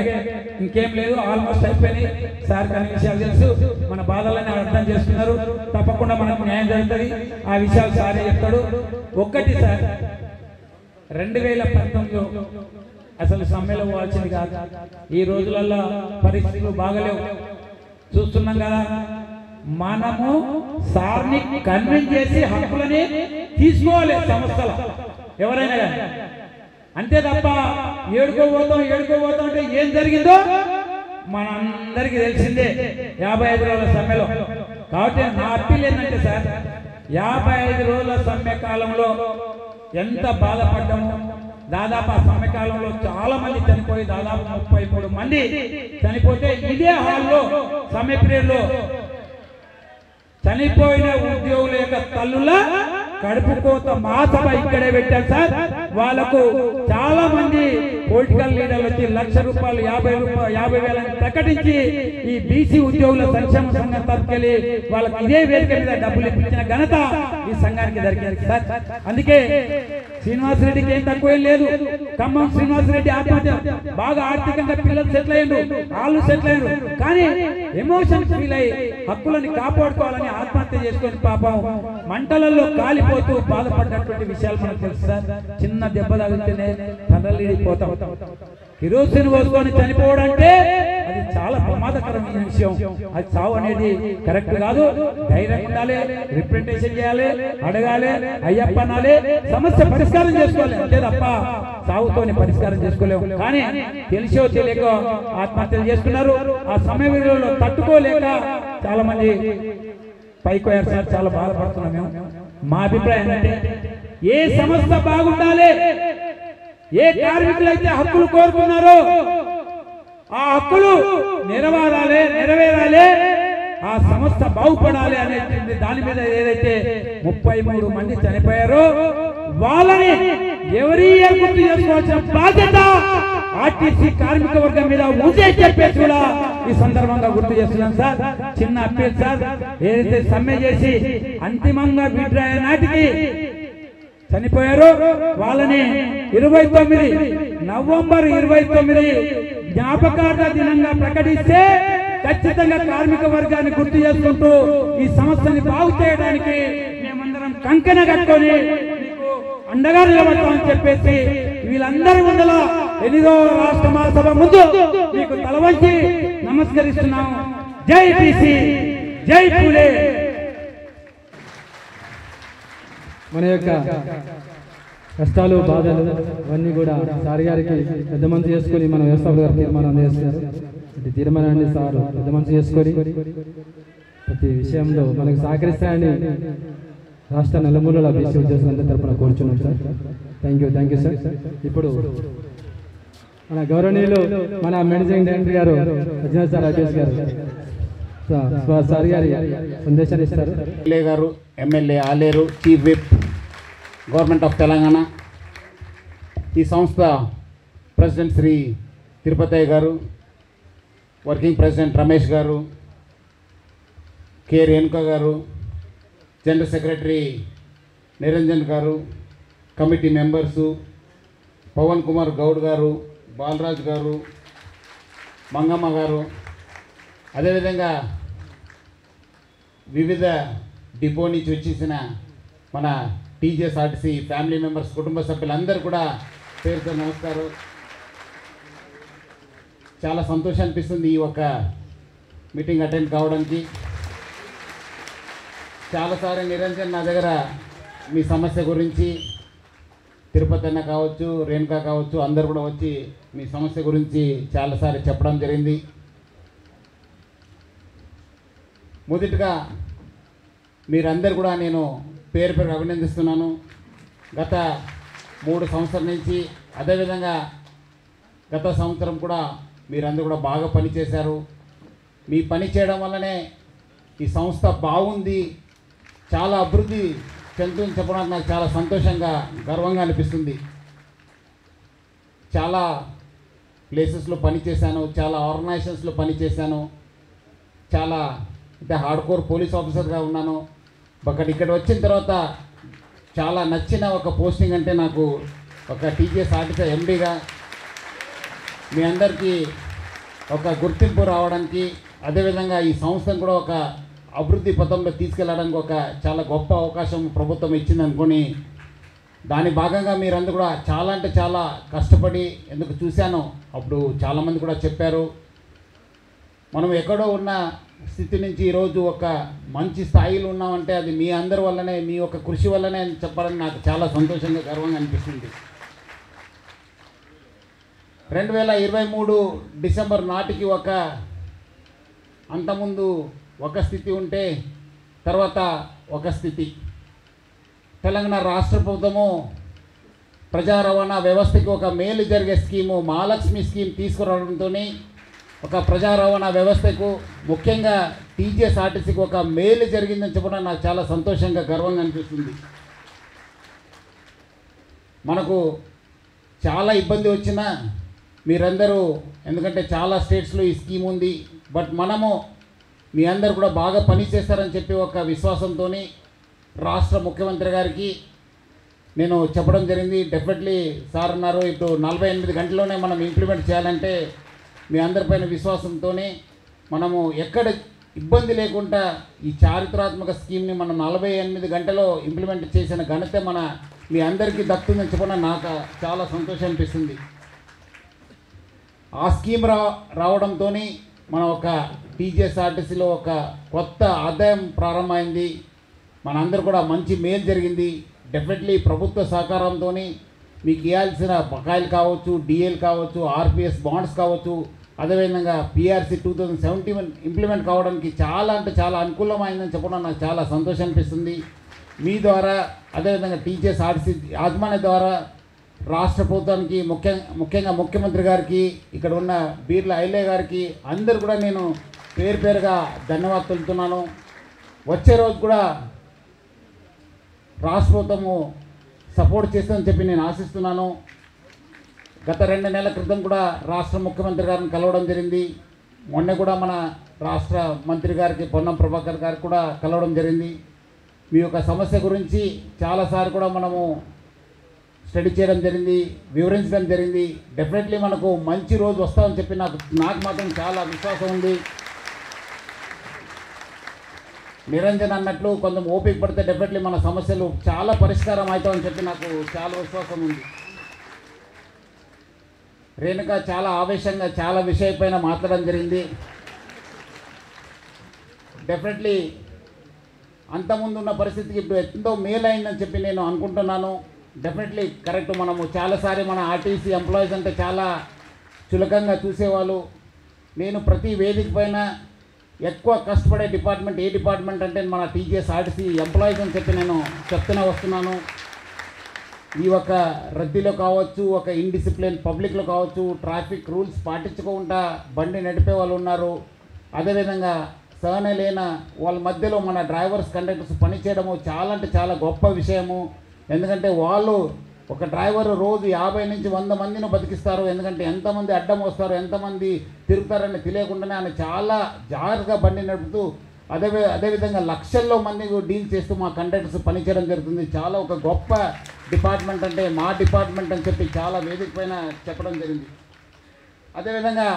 S5: ఇంకేం లేదు, ఆల్మోస్ట్ అయిపోయింది సార్. కానీ విషయాలు తెలుసు, మన బాధలన్నీ అర్థం చేస్తున్నారు. తప్పకుండా మనకు న్యాయం జరుగుతుంది. ఆ విషయాలు సారే చెప్తాడు. ఒక్కటి సార్, 2019లో అసలు సమ్మెలో పోవాల్సింది కాదు. ఈ రోజులలో పరిస్థితులు బాగలేవు, చూస్తున్నాం కదా. మనము సార్ని కన్విన్స్ చేసి హక్కులని తీసుకోవాలి సంస్థల ఎవరైనా కానీ. అంతే తప్ప ఏడుకోబోతాం అంటే ఏం జరిగిందో మనందరికీ తెలిసిందే 55 రోజుల సమ్మెలో. కాబట్టి నా అప్పీల్ ఏంటంటే సార్, 55 రోజుల సమ్మె కాలంలో ఎంత బాధపడ్డాము. దాదాపు ఆ సమ్మె కాలంలో చాలా మంది చనిపోయి దాదాపు 33 మంది చనిపోతే ఇదే హాల్లో సమ్మె పీరియడ్లో చనిపోయిన ఉద్యోగుల యొక్క తల్లుల కడుపు కోత మహాసభ ఇక్కడే పెట్టారు సార్. వాళ్ళకు చాలా మంది పొలిటికల్ లీడర్లు వచ్చి ₹1,00,000 50,000 ప్రకటించి ఈ బీసీ ఉద్యోగుల సంక్షేమ సంఘం తరపుకెళ్ళి వాళ్ళకి ఇదే వేదిక మీద డబ్బులు ఇప్పించిన ఘనత ఈ సంఘానికి దొరికింది సార్. అందుకే శ్రీనివాసరెడ్డికి ఏం తక్కువ లేదు. ఖమ్మం శ్రీనివాసరెడ్డి ఆత్మహత్య బాగా ఆర్థికంగా పిల్లలు సెటిల్ అయ్యారు, వాళ్ళు సెటిల్ అయ్యారు, కానీ ఎమోషన్ ఫీల్ అయ్యి హక్కులని కాపాడుకోవాలని ఆత్మహత్య చేసుకొని పాపం మంటలలో కాలిపోతూ బాధపడ్డటువంటి విషయాలు మనకు తెలుసు సార్. చిన్న దెబ్బ తగిలితేనే తరలిపోతాం. కిరోసిన్ పోసుకొని చనిపోవడం అంటే అది చాలా ప్రమాదకరమైన విషయం. అది చావు అనేది కరెక్ట్ కాదు. ధైర్యం ఉండాలి, రిప్రజెంటేషన్ చేయాలి, అడగాలి, అయ్యప్ప అనాలి, సమస్య పరిష్కారం చేసుకోవాలి. అంతే తప్ప చావుతోని పరిష్కారం చేసుకోలేము. కానీ తెలిసో తెలియక ఆత్మహత్యలు చేసుకున్నారు. ఆ సమయ విలువలో తట్టుకోలేక చాలా మంది పైకి పోయారు సార్. చాలా బాధపడుతున్నాం మేము. మా అభిప్రాయం అంటే ఏ సంస్థ బాగుండాలి, ఏ కార్మికులైతే హక్కులు కోరుకున్నారో ఆ హక్కులు నెరవేరాలి, ఆ సంస్థ బాగుపడాలి అనే దాని మీద ఏదైతే 33 మంది చనిపోయారో వాళ్ళని ఎవరి గుర్తు చేసుకోవాల్సిన బాధ్యత ఆర్టీసీ కార్మిక వర్గం మీద ఉందే చెప్పేసి కూడా ఈ సందర్భంగా గుర్తు చేస్తున్నాం సార్. చిన్న అప్పీల్ సార్, ఏదైతే సమ్మె చేసి అంతిమంగా విడ్రా నాటికి చనిపోయారో వాళ్ళని 29 నవంబర్ 29 జ్ఞాపకార్థ దినంగా ప్రకటిస్తే ఖచ్చితంగా కార్మిక వర్గాన్ని గుర్తు చేసుకుంటూ ఈ సంస్థని బాగు చేయడానికి మేమందరం కంకణ కట్టుకొని మీకు అండగా నిలబడతామని చెప్పేసి వీళ్ళందరి ముందల 8వ రాష్ట్ర మహాసభ ముందు మీకు తలవంచి నమస్కరిస్తున్నాం. జై బీసీ, జై పూలే.
S1: మన యొక్క కష్టాలు బాధలు అవన్నీ కూడా సార్ గారికి పెద్ద మనసు చేసుకొని మన వ్యవస్థాపక గారు తీర్మానం చేస్తారు. ఇది తీర్మానాన్ని సార్ పెద్ద మనసు చేసుకొని ప్రతి విషయంలో మనకు సహకరిస్తాయని రాష్ట్ర నలుమూలల బీసీ ఉద్యోగులందరి తరపున కోరుచున్నాం సార్. Thank you sir. ఇప్పుడు మన గౌరవనీయులు మన మేనేజింగ్ డైరెక్టర్ గారు అజ్ఞాత్ సార్ రాజేష్ గారు సార్ గారి సందేశాన్ని ఇస్తారు.
S6: ఎమ్మెల్యే గారు, MLA Aleru, chief whip, government of Telangana, ఈ సంస్థ ప్రెసిడెంట్ శ్రీ తిరుపతయ్య గారు, వర్కింగ్ ప్రెసిడెంట్ రమేష్ గారు, కె రేణుక గారు, జనరల్ సెక్రటరీ నిరంజన్ గారు, కమిటీ మెంబర్సు పవన్ కుమార్ గౌడ్ గారు, బాలరాజ్ గారు, మంగమ్మ గారు, అదేవిధంగా వివిధ డిపో నుంచి వచ్చేసిన మన టీజీఎస్ఆర్టీసీ ఫ్యామిలీ మెంబర్స్, కుటుంబ సభ్యులందరూ కూడా పేరుతో నమస్కారం. చాలా సంతోషం అనిపిస్తుంది ఈ ఒక మీటింగ్ అటెండ్ కావడానికి. చాలాసార్లు నిరంజన్ నా దగ్గర మీ సమస్య గురించి, తిరుపతి అన్న కావచ్చు, రేణుకా కావచ్చు, అందరు కూడా వచ్చి మీ సమస్య గురించి చాలాసార్లు చెప్పడం జరిగింది. మొదటిగా మీరందరూ కూడా నేను పేరు పేరు అభినందిస్తున్నాను. గత 3 సంవత్సరాల నుంచి, అదేవిధంగా గత సంవత్సరం కూడా మీరందరూ కూడా బాగా పనిచేశారు. మీ పని చేయడం వల్లనే ఈ సంస్థ బాగుంది, చాలా అభివృద్ధి చెందుతుందని చెప్పడానికి నాకు చాలా సంతోషంగా, గర్వంగా అనిపిస్తుంది. చాలా ప్లేసెస్లో పనిచేశాను, చాలా ఆర్గనైజేషన్స్లో పనిచేశాను, చాలా అంటే హార్డ్కోర్ పోలీస్ ఆఫీసర్గా ఉన్నాను. బట్ ఇక్కడ వచ్చిన తర్వాత చాలా నచ్చిన ఒక పోస్టింగ్ అంటే నాకు ఒక టీజీఎస్ఆర్టీసీ ఎండీగా మీ అందరికీ ఒక గుర్తింపు రావడానికి, అదేవిధంగా ఈ సంస్థను కూడా ఒక అభివృద్ధి పథంలో తీసుకెళ్ళడానికి ఒక చాలా గొప్ప అవకాశం ప్రభుత్వం ఇచ్చింది అనుకొని, దాని భాగంగా మీరందరూ కూడా చాలా అంటే చాలా కష్టపడి, ఎందుకు చూశాను అప్పుడు చాలామంది కూడా చెప్పారు, మనం ఎక్కడో ఉన్న స్థితి నుంచి ఈరోజు ఒక మంచి స్థాయిలో ఉన్నామంటే అది మీ అందరి వల్లనే, మీ యొక్క కృషి వల్లనే అని చెప్పాలని నాకు చాలా సంతోషంగా, గర్వంగా అనిపిస్తుంది. 2023 డిసెంబర్ నాటికి అంతకుముందు ఒక స్థితి ఉంటే తర్వాత ఒక స్థితి. తెలంగాణ రాష్ట్ర ప్రభుత్వము ప్రజా రవాణా వ్యవస్థకి ఒక మేలు జరిగే స్కీము మహాలక్ష్మి స్కీమ్ తీసుకురావడంతో ఒక ప్రజా రవాణా వ్యవస్థకు ముఖ్యంగా టీజీఎస్ఆర్టీసీకి ఒక మేలు జరిగిందని చెప్పడం నాకు చాలా సంతోషంగా గర్వంగా అనిపిస్తుంది. మనకు చాలా ఇబ్బంది వచ్చినా మీరందరూ, ఎందుకంటే చాలా స్టేట్స్లో ఈ స్కీమ్ ఉంది, బట్ మనము మీ అందరు కూడా బాగా పనిచేస్తారని చెప్పి ఒక విశ్వాసంతో రాష్ట్ర ముఖ్యమంత్రి గారికి నేను చెప్పడం జరిగింది. డెఫినెట్లీ సార్ అన్నారు ఇప్పుడు 48 గంటల్లోనే మనం ఇంప్లిమెంట్ చేయాలంటే మీ అందరిపైన విశ్వాసంతో మనము ఎక్కడ ఇబ్బంది లేకుండా ఈ చారిత్రాత్మక స్కీమ్ని మనం 48 గంటలో ఇంప్లిమెంట్ చేసిన ఘనత మీ అందరికీ దక్కుతుందని చెప్పడం నాకు చాలా సంతోషం అనిపిస్తుంది. ఆ స్కీమ్ రావడంతో మనం ఒక టీజీఎస్ఆర్టీసీలో ఒక కొత్త ఆదాయం ప్రారంభమైంది. మనందరూ కూడా మంచి మేలు జరిగింది. డెఫినెట్లీ ప్రభుత్వ సహకారంతో మీకు ఇవ్వాల్సిన బకాయిలు కావచ్చు, డిఎల్ కావచ్చు, ఆర్పిఎస్ బాండ్స్ కావచ్చు, అదేవిధంగా పిఆర్సీ 2017 ఇంప్లిమెంట్ కావడానికి చాలా అంటే చాలా అనుకూలమైందని చెప్పడం నాకు చాలా సంతోషం అనిపిస్తుంది. మీ ద్వారా అదేవిధంగా టీజీఎస్ఆర్టీసీ యాజమాన్య ద్వారా రాష్ట్ర ప్రభుత్వానికి ముఖ్యంగా ముఖ్యమంత్రి గారికి, ఇక్కడ ఉన్న బీర్ల ఐలయ్య గారికి అందరు కూడా నేను పేరు పేరుగా ధన్యవాదాలు తెలుపుతున్నాను. వచ్చే రోజు కూడా రాష్ట్ర ప్రభుత్వము సపోర్ట్ చేస్తుందని చెప్పి నేను ఆశిస్తున్నాను. గత 2 నెలల క్రితం కూడా రాష్ట్ర ముఖ్యమంత్రి గారిని కలవడం జరిగింది. మొన్న కూడా మన రాష్ట్ర మంత్రి గారికి పొన్నం ప్రభాకర్ గారికి కూడా కలవడం జరిగింది. మీ యొక్క సమస్య గురించి చాలాసార్లు కూడా మనము స్టడీ చేయడం జరిగింది, వివరించడం జరిగింది. డెఫినెట్లీ మనకు మంచి రోజు వస్తామని చెప్పి నాకు మాత్రం చాలా విశ్వాసం ఉంది. నిరంజన్ అన్నట్లు కొంచెం ఓపిక పడితే డెఫినెట్లీ మన సమస్యలు చాలా పరిష్కారం అవుతామని చెప్పి నాకు చాలా విశ్వాసం ఉంది. రేణుక చాలా ఆవేశంగా చాలా విషయపైన మాట్లాడడం జరిగింది. డెఫినెట్లీ అంతకుముందు ఉన్న పరిస్థితికి ఇప్పుడు ఎంతో మేలైందని చెప్పి నేను అనుకుంటున్నాను. Definitely correct. మనము చాలాసారి మన ఆర్టీసీ ఎంప్లాయీస్ అంటే చాలా చులకంగా చూసేవాళ్ళు. నేను ప్రతి వేదిక పైన ఎక్కువ కష్టపడే డిపార్ట్మెంట్ ఏ డిపార్ట్మెంట్ అంటే మన టీజీఎస్ఆర్టీసీ ఎంప్లాయీస్ అని చెప్పి నేను చెప్తూనే వస్తున్నాను. ఈ ఒక రద్దీలో కావచ్చు, ఒక ఇండిసిప్లిన్ పబ్లిక్లో కావచ్చు, ట్రాఫిక్ రూల్స్ పాటించుకోకుండా బండి నడిపే వాళ్ళు ఉన్నారు. అదేవిధంగా సహన లేన వాళ్ళ మధ్యలో మన డ్రైవర్స్ కండక్టర్స్ పనిచేయడము చాలా అంటే చాలా గొప్ప విషయము. ఎందుకంటే వాళ్ళు ఒక డ్రైవర్ రోజు 50 నుంచి 100 మందిని బతికిస్తారు. ఎందుకంటే ఎంతమంది అడ్డం వస్తారు, ఎంతమంది తిరుగుతారని తెలియకుండానే ఆయన చాలా జాగ్రత్తగా బండి నడుపుతూ అదేవిధంగా లక్షల్లో మంది డీల్ చేస్తూ మా కండక్టర్స్ పనిచేయడం జరుగుతుంది. చాలా ఒక గొప్ప డిపార్ట్మెంట్ అంటే మా డిపార్ట్మెంట్ అని చెప్పి చాలా వేదిక పైన చెప్పడం జరిగింది. అదేవిధంగా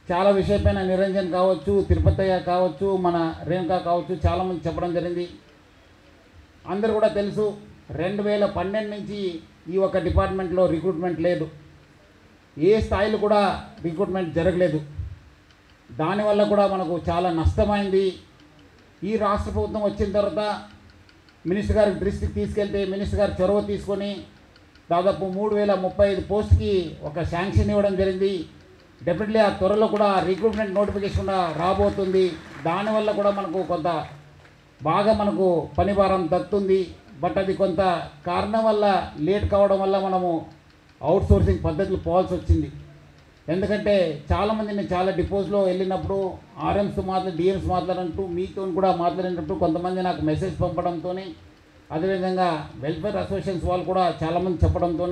S6: చాలా విషయపైన నిరంజన్ కావచ్చు, తిరుపతయ్య కావచ్చు, మన రేణుక కావచ్చు చాలామంది చెప్పడం జరిగింది. అందరూ కూడా తెలుసు 2012 నుంచి ఈ ఒక డిపార్ట్మెంట్లో రిక్రూట్మెంట్ లేదు. ఏ స్థాయిలో కూడా రిక్రూట్మెంట్ జరగలేదు. దానివల్ల కూడా మనకు చాలా నష్టమైంది. ఈ రాష్ట్ర ప్రభుత్వం వచ్చిన తర్వాత మినిస్టర్ గారి దృష్టికి తీసుకెళ్తే మినిస్టర్ గారు చొరవ తీసుకొని దాదాపు 3035 పోస్ట్కి ఒక శాంక్షన్ ఇవ్వడం జరిగింది. డెఫినెట్లీ ఆ త్వరలో కూడా రిక్రూట్మెంట్ నోటిఫికేషన్ రాబోతుంది. దానివల్ల కూడా మనకు కొంత బాగా మనకు పని భారం తగ్గుతుంది. బట్ అది కొంత కారణం వల్ల లేట్ కావడం వల్ల మనము అవుట్సోర్సింగ్ పద్ధతులు పోవాల్సి వచ్చింది. ఎందుకంటే చాలామంది నేను చాలా డిపోస్లో వెళ్ళినప్పుడు ఆర్ఎంస్ డిఎంస్ మాట్లాడినట్టు మీతో కూడా మాట్లాడినట్టు కొంతమంది నాకు మెసేజ్ పంపడంతో, అదేవిధంగా వెల్ఫేర్ అసోసియేషన్స్ వాళ్ళు కూడా చాలామంది చెప్పడంతో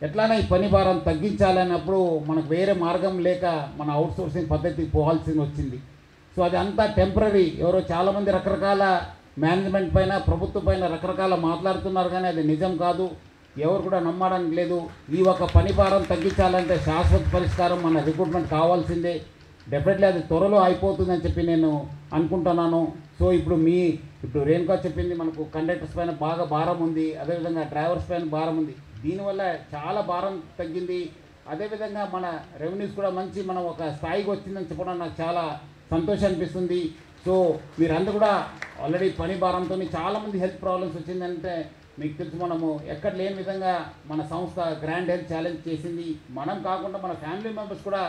S6: ఎట్లానే ఈ పని భారం తగ్గించాలన్నప్పుడు మనకు వేరే మార్గం లేక మన అవుట్సోర్సింగ్ పద్ధతికి పోవాల్సి వచ్చింది. సో అది అంతా టెంపరీ. ఎవరో చాలామంది రకరకాల మేనేజ్మెంట్ పైన ప్రభుత్వం పైన రకరకాల మాట్లాడుతున్నారు, కానీ అది నిజం కాదు. ఎవరు కూడా నమ్మడానికి లేదు. ఈ ఒక పని భారం తగ్గించాలంటే శాశ్వత పరిష్కారం మన రిక్రూట్మెంట్ కావాల్సిందే. డెఫినెట్లీ అది త్వరలో అయిపోతుందని చెప్పి నేను అనుకుంటున్నాను. సో ఇప్పుడు రేణుకా చెప్పింది, మనకు కండక్టర్స్ పైన బాగా భారం ఉంది, అదేవిధంగా డ్రైవర్స్ పైన భారం ఉంది. దీనివల్ల చాలా భారం తగ్గింది. అదేవిధంగా మన రెవెన్యూస్ కూడా మంచి మనం ఒక స్థాయికి వచ్చిందని చెప్పడం నాకు చాలా సంతోషం అనిపిస్తుంది. సో మీరందరూ కూడా ఆల్రెడీ పని భారంతో చాలామంది హెల్త్ ప్రాబ్లమ్స్ వచ్చిందంటే మీకు తెలుసు మనము ఎక్కడ లేని విధంగా మన సంస్థ గ్రాండ్ హెల్త్ ఛాలెంజ్ చేసింది. మనం కాకుండా మన ఫ్యామిలీ మెంబర్స్ కూడా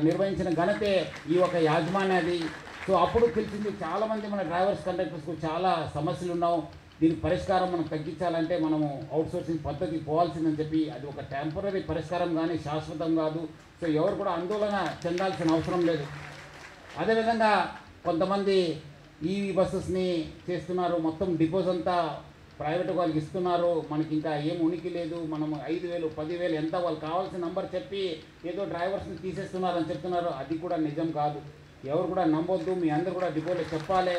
S6: నిర్వహించిన ఘనతే ఈ ఒక యాజమాన్యాది. సో అప్పుడు తెలిసింది చాలామంది మన డ్రైవర్స్ కండక్టర్స్కు చాలా సమస్యలు ఉన్నాం, దీనికి పరిష్కారం మనం తగ్గించాలంటే మనము అవుట్సోర్సింగ్ పద్ధతికి పోవాల్సిందని చెప్పి అది ఒక టెంపరీ పరిష్కారం కానీ శాశ్వతం కాదు. సో ఎవరు కూడా ఆందోళన చెందాల్సిన అవసరం లేదు. అదేవిధంగా కొంతమంది ఈవీ బస్సెస్ని చేస్తున్నారు, మొత్తం డిపోజ్ అంతా ప్రైవేట్ వాళ్ళకి ఇస్తున్నారు, మనకి ఇంకా ఏం ఉనికి లేదు, మనము 5,000 10,000 ఎంత వాళ్ళు కావాల్సిన నంబర్ చెప్పి ఏదో డ్రైవర్స్ని తీసేస్తున్నారని చెప్తున్నారు. అది కూడా నిజం కాదు. ఎవరు కూడా నమ్మొద్దు, మీ అందరు కూడా డిపోలో చెప్పాలి,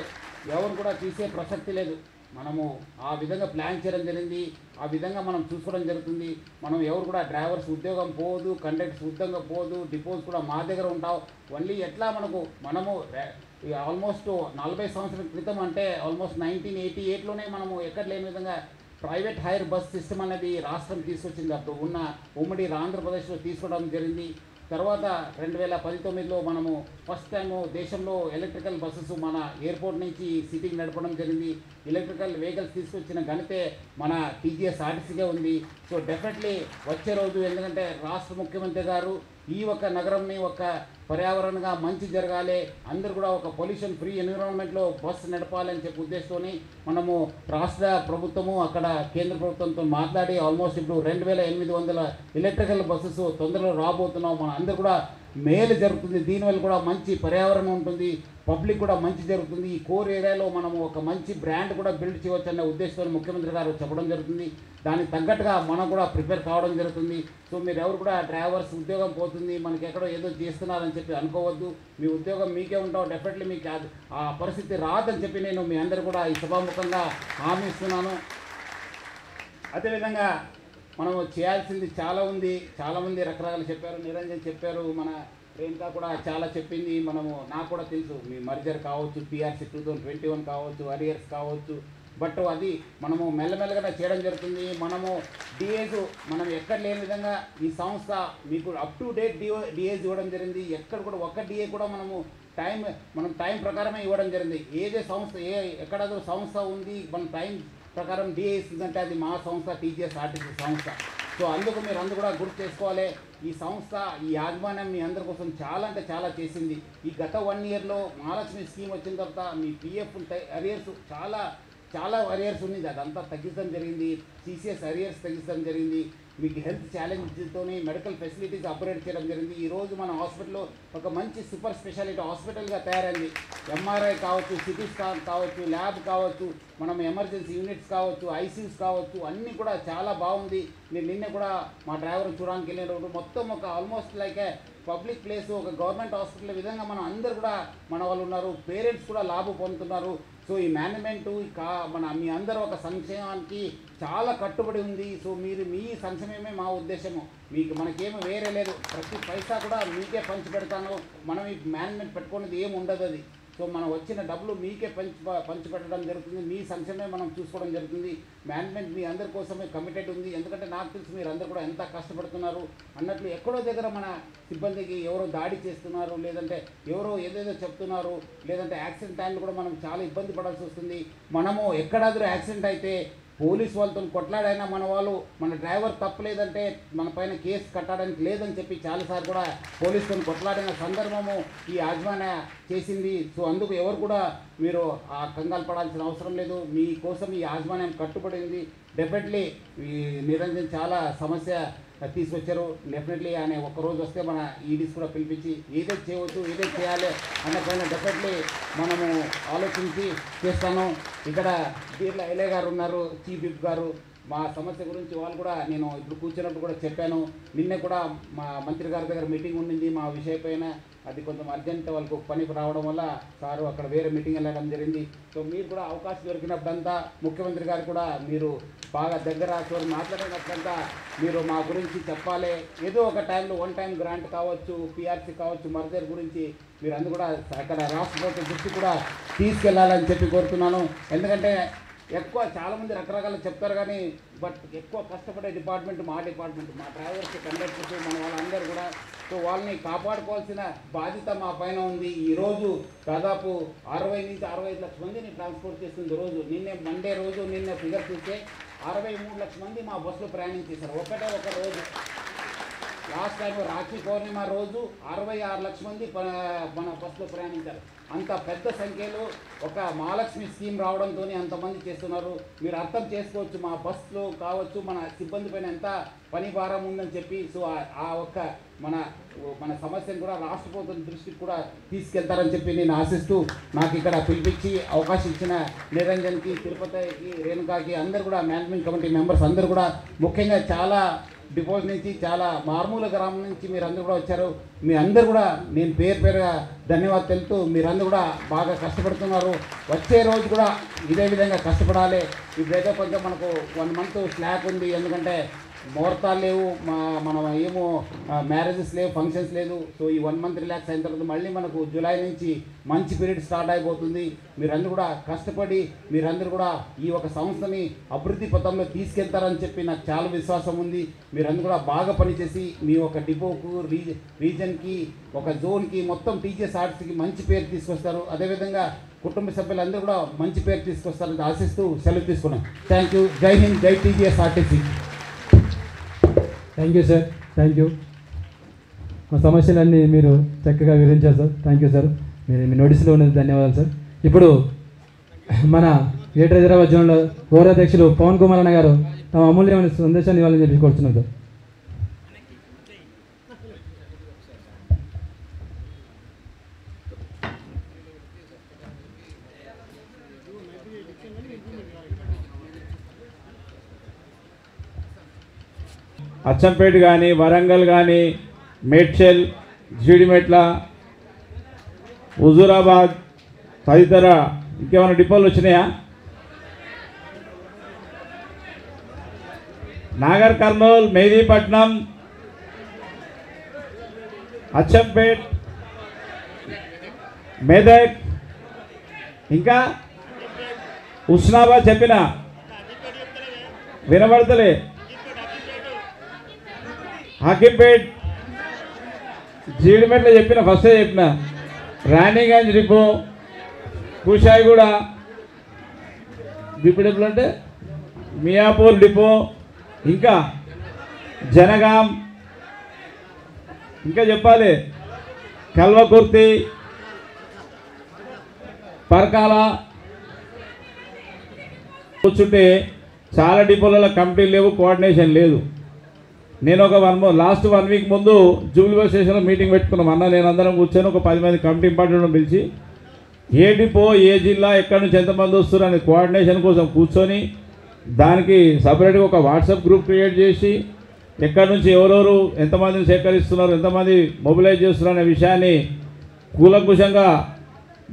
S6: ఎవరు కూడా తీసే ప్రసక్తి లేదు. మనము ఆ విధంగా ప్లాన్ చేయడం జరిగింది, ఆ విధంగా మనం చూసుకోవడం జరుగుతుంది. మనం ఎవరు కూడా డ్రైవర్స్ ఉద్యోగం పోదు, కండక్టర్స్ ఉద్యోగం పోదు, డిపోస్ కూడా మా దగ్గర ఉంటావు. ఓన్లీ ఎట్లా మనము ఆల్మోస్ట్ 40 సంవత్సరాల క్రితం అంటే ఆల్మోస్ట్ 1988లోనే మనము ఎక్కడ లేని విధంగా ప్రైవేట్ హైర్ బస్ సిస్టమ్ అనేది రాష్ట్రం తీసుకొచ్చింది. అప్పుడు ఉన్న ఉమ్మడి ఆంధ్రప్రదేశ్లో తీసుకోవడం జరిగింది. తర్వాత 2019లో మనము ఫస్ట్ టైం దేశంలో ఎలక్ట్రికల్ బస్సెస్ మన ఎయిర్పోర్ట్ నుంచి సిటీకి నడపడం జరిగింది. ఎలక్ట్రికల్ వెహికల్స్ తీసుకొచ్చిన ఘనతే మన టీజీఎస్ ఆర్టీసీగా ఉంది. సో డెఫినెట్లీ వచ్చే రోజు, ఎందుకంటే రాష్ట్ర ముఖ్యమంత్రి గారు ఈ ఒక నగరంని ఒక పర్యావరణంగా మంచి జరగాలి, అందరూ కూడా ఒక పొల్యూషన్ ఫ్రీ ఎన్విరాన్మెంట్లో బస్సు నడపాలని చెప్పే ఉద్దేశంతోని మనము రాష్ట్ర ప్రభుత్వము అక్కడ కేంద్ర ప్రభుత్వంతో మాట్లాడి ఆల్మోస్ట్ ఇప్పుడు 2,800 ఎలక్ట్రికల్ బస్సెస్ తొందరలో రాబోతున్నాం. మన అందరూ కూడా మేలు జరుగుతుంది, దీనివల్ల కూడా మంచి పర్యావరణం ఉంటుంది, పబ్లిక్ కూడా మంచి జరుగుతుంది. ఈ కోర్ ఏరియాలో మనము ఒక మంచి బ్రాండ్ కూడా బిల్డ్ చేయవచ్చు అనే ఉద్దేశంతో ముఖ్యమంత్రి గారు చెప్పడం జరుగుతుంది. దానికి తగ్గట్టుగా మనం కూడా ప్రిపేర్ కావడం జరుగుతుంది. సో మీరు ఎవరు కూడా డ్రైవర్స్ ఉద్యోగం పోతుంది, మనకి ఎక్కడో ఏదో చేస్తున్నారని చెప్పి అనుకోవద్దు. మీ ఉద్యోగం మీకే ఉంటావు, డెఫినెట్లీ మీకు ఆ పరిస్థితి రాదని చెప్పి నేను మీ అందరూ కూడా ఈ సభాముఖంగా హామీ ఇస్తున్నాను. అదేవిధంగా మనము చేయాల్సింది చాలా ఉంది, చాలామంది రకరకాలు చెప్పారు, నిరంజన్ చెప్పారు, మన రేణుకా కూడా చాలా చెప్పింది. నాకు కూడా తెలుసు, మీ మర్జర్ కావచ్చు, పిఆర్సీ 2021 కావచ్చు, అరియర్స్ కావచ్చు, బట్ అది మనము మెల్లమెల్లగా చేయడం జరుగుతుంది. మనము డిఏస్ మనం ఎక్కడ లేని విధంగా ఈ సంస్థ మీకు అప్ టు డేట్ డిఏస్ ఇవ్వడం జరిగింది. ఎక్కడ కూడా ఒక్క డిఏ కూడా మనం టైం ప్రకారమే ఇవ్వడం జరిగింది. ఏదే సంస్థ ఎక్కడ సంస్థ ఉంది మన టైం ప్రకారం డిఏ ఇస్తుందంటే అది మా సంస్థ టీజీఎస్ ఆర్టీసీ సంస్థ. సో అందుకు మీరు అందరూ కూడా గుర్తు చేసుకోవాలి, ఈ సంస్థ ఈ యాజమాన్యం మీ అందరి కోసం చాలా అంటే చాలా చేసింది. ఈ గత 1 ఇయర్లో మహాలక్ష్మి స్కీమ్ వచ్చిన తర్వాత మీ పిఎఫ్ అరియర్స్ చాలా అరియర్స్ ఉంది, అదంతా తగ్గించడం జరిగింది. సిసిఎస్ అరియర్స్ తగ్గించడం జరిగింది. మీకు హెల్త్ ఛాలెంజ్తోని మెడికల్ ఫెసిలిటీస్ అప్గ్రేడ్ చేయడం జరిగింది. ఈరోజు మన హాస్పిటల్లో ఒక మంచి సూపర్ స్పెషాలిటీ హాస్పిటల్గా తయారైంది. ఎంఆర్ఐ కావచ్చు, సిటీ స్కాన్ కావచ్చు, ల్యాబ్ కావచ్చు, మనం ఎమర్జెన్సీ యూనిట్స్ కావచ్చు, ఐసీయూస్ కావచ్చు, అన్నీ కూడా చాలా బాగుంది. మీరు నిన్న కూడా మా డ్రైవర్ చూడడానికి వెళ్ళిన రోజు మొత్తం ఒక ఆల్మోస్ట్ లైక్ పబ్లిక్ ప్లేస్, ఒక గవర్నమెంట్ హాస్పిటల్ విధంగా మనం అందరు కూడా మన వాళ్ళు ఉన్నారు, పేరెంట్స్ కూడా లాభం పొందుతున్నారు. సో ఈ మేనేజ్మెంటు మీ అందరూ ఒక సంక్షేమానికి చాలా కట్టుబడి ఉంది. సో మీ సంక్షేమమే మా ఉద్దేశము, మనకేమీ వేరే లేదు. ప్రతి పైసా కూడా మీకే పంచి పెడతాను. మనం ఈ మేనేజ్మెంట్ పెట్టుకునేది ఏమి ఉండదు. అది సో మనం వచ్చిన డబ్బులు మీకే పంచిపెట్టడం జరుగుతుంది. మీ సంక్షేమమే మనం చూసుకోవడం జరుగుతుంది. మేనేజ్మెంట్ మీ అందరి కోసమే కమిటెడ్ ఉంది. ఎందుకంటే నాకు తెలిసి మీరు అందరూ కూడా ఎంత కష్టపడుతున్నారు అన్నట్లు. ఎక్కడో దగ్గర మన సిబ్బందికి ఎవరో దాడి చేస్తున్నారు, లేదంటే ఎవరో ఏదేదో చెప్తున్నారు, లేదంటే యాక్సిడెంట్ టైంలో కూడా మనం చాలా ఇబ్బంది పడాల్సి వస్తుంది. మనము ఎక్కడాದರೂ యాక్సిడెంట్ అయితే పోలీస్ వాళ్ళతో కొట్లాడైనా మన డ్రైవర్ తప్పలేదంటే మన పైన కేసు కట్టడానికి లేదని చెప్పి చాలాసార్లు కూడా పోలీసుతో కొట్లాడిన సందర్భము ఈ యాజమాన్య చేసింది. సో అందుకు ఎవరు కూడా మీరు ఆ కంగారు పడాల్సిన అవసరం లేదు. మీకోసం ఈ యాజమాన్యం కట్టుబడింది. డెఫినెట్లీ ఈ నిరంజన్ చాలా సమస్య తీసుకొచ్చారు. డెఫినెట్లీ ఆయన ఒక్కరోజు వస్తే మన ఈడీస్ కూడా పిలిపించి ఏదైతే చేయవచ్చు, ఏదైతే చేయాలి అన్నపైన డెఫినెట్లీ మనము ఆలోచించి చేస్తాను. ఇక్కడ బీర్ల ఎల్ఏ గారు ఉన్నారు, చీఫ్ విప్ గారు. మా సమస్య గురించి వాళ్ళు కూడా నేను ఇప్పుడు కూర్చున్నప్పుడు కూడా చెప్పాను. నిన్న కూడా మా మంత్రి గారి దగ్గర మీటింగ్ ఉండింది మా విషయం పైన. అది కొంచెం అర్జెంట్ వాళ్ళకు పనికి రావడం వల్ల సారు అక్కడ వేరే మీటింగ్ వెళ్ళడం జరిగింది. సో మీరు కూడా అవకాశం దొరికినప్పుడంతా ముఖ్యమంత్రి గారు కూడా మీరు బాగా దగ్గర మాట్లాడినప్పుడంతా మీరు మా గురించి చెప్పాలి. ఏదో ఒక టైంలో 1 టైం గ్రాంట్ కావచ్చు, పిఆర్సీ కావచ్చు, మర్జర్ గురించి మీరు అందరూ కూడా అక్కడ రాష్ట్ర ప్రభుత్వం దృష్టి కూడా తీసుకెళ్లాలని చెప్పి కోరుతున్నాను. ఎందుకంటే ఎక్కువ చాలామంది రకరకాలు చెప్తారు కానీ బట్ ఎక్కువ కష్టపడే డిపార్ట్మెంట్ మా డ్రైవర్స్, కండక్టర్స్, మన వాళ్ళందరూ కూడా. సో వాళ్ళని కాపాడుకోవాల్సిన బాధ్యత మా పైన ఉంది. ఈరోజు దాదాపు 60 నుంచి 65 లక్షల మందిని ట్రాన్స్పోర్ట్ చేస్తుంది రోజు. మండే రోజు ఫిగర్ చూస్తే 63 లక్షల మంది మా బస్సులో ప్రయాణించేశారు ఒకటే ఒక రోజు. లాస్ట్ టైం రాఖీ పౌర్ణిమ రోజు 66 లక్షల మంది మన బస్సులో ప్రయాణించారు. అంత పెద్ద సంఖ్యలో ఒక మహాలక్ష్మి స్కీమ్ రావడంతో అంతమంది చేస్తున్నారు. మీరు అర్థం చేసుకోవచ్చు మా బస్సులో కావచ్చు, మన సిబ్బంది పైన ఎంత పని భారం ఉందని చెప్పి. సో ఆ ఒక్క మన సమస్యను కూడా రాష్ట్ర ప్రభుత్వం దృష్టికి కూడా తీసుకెళ్తారని చెప్పి నేను ఆశిస్తూ, నాకు ఇక్కడ పిలిపించి అవకాశం ఇచ్చిన నిరంజన్కి, తిరుపతికి, రేణుకాకి అందరూ కూడా, మేనేజ్మెంట్ కమిటీ మెంబర్స్ అందరూ కూడా, ముఖ్యంగా చాలా డిపోజ్ నుంచి, చాలా మారుమూల గ్రామం నుంచి మీరందరూ కూడా వచ్చారు. మీ అందరూ కూడా నేను పేరుగా ధన్యవాదాలు తెలుపుతూ, మీరందరూ కూడా బాగా కష్టపడుతున్నారు. వచ్చే రోజు కూడా ఇదే విధంగా కష్టపడాలి. ఇప్పుడైతే కొంచెం మనకు 1 మంత్ స్లాక్ ఉంది, ఎందుకంటే ముహూర్తాలు లేవు, మనం ఏమో మ్యారేజెస్ లేవు, ఫంక్షన్స్ లేదు. సో ఈ 1 మంత్ రిలాక్స్ అయిన తర్వాత మళ్ళీ మనకు జూలై నుంచి మంచి పీరియడ్ స్టార్ట్ అయిపోతుంది. మీరందరూ కూడా కష్టపడి మీరందరూ కూడా ఈ ఒక సంస్థని అభివృద్ధి పథంలో తీసుకెళ్తారని చెప్పి నాకు చాలా విశ్వాసం ఉంది. మీరందరూ కూడా బాగా పనిచేసి మీ ఒక డిపోకు, రీజన్కి, ఒక జోన్కి, మొత్తం టీచర్స్ ఆర్ట్స్కి మంచి పేరు తీసుకొస్తారు. అదేవిధంగా కుటుంబ సభ్యులందరూ కూడా మంచి పేరు తీసుకొస్తారని ఆశిస్తూ సెలవు తీసుకున్నాం. Thank you. జై హింద్, జై TGSRTC.
S1: Thank you sir, thank you. మా సమస్యలన్నీ మీరు చక్కగా వివరించారు సార్. Thank you sir. మీరు మీ నోటీసులో ఉన్నది ధన్యవాదాలు సార్. ఇప్పుడు మన గ్రేటర్ హైదరాబాద్ జోన్లో గౌరవాధ్యక్షులు పవన్ కుమార్ అన్న గారు తమ అమూల్యమైన సందేశాన్ని ఇవ్వాలని చెప్పి కోరుతున్నాం సార్.
S7: అచ్చంపేట కానీ, వరంగల్ కానీ, మేడ్చల్, జీడిమెట్ల, హుజూరాబాద్ తదితర ఇంకేమైనా డిపోలు వచ్చినాయా? నాగర్ కర్నూల్, మెహదీపట్నం, అచ్చంపేట్, మెదక్, ఇంకా హుస్నాబాద్ చెప్పిన వినబడతలే, హకీంపేట్, జీడిమెట్ల చెప్పిన, ఫస్టే చెప్పిన, రాణిగంజ్ డిపో, కుషాయిగూడ డిపో అంటే మియాపూర్ డిపో, ఇంకా జనగాం, ఇంకా చెప్పాలి కల్వకుర్తి, పరకాల కూర్చుంటే చాలా డిపోలలో కమిటీ లేవు, కోఆర్డినేషన్ లేదు. నేను ఒక లాస్ట్ 1 వీక్ ముందు జూబ్లీబస్ స్టేషన్లో మీటింగ్ పెట్టుకున్నాం. అన్న నేను అందరం కూర్చొని ఒక 10 మంది కమిటీ ఇంపార్టెంట్ పిలిచి ఏ డిపో, ఏ జిల్లా, ఎక్కడి నుంచి ఎంతమంది వస్తారు అనే కోఆర్డినేషన్ కోసం కూర్చొని దానికి సపరేట్గా ఒక వాట్సాప్ గ్రూప్ క్రియేట్ చేసి ఎక్కడి నుంచి ఎవరెవరు ఎంతమందిని సేకరిస్తున్నారు, ఎంతమంది మొబిలైజ్ చేస్తున్నారు అనే విషయాన్ని కూలంకుషంగా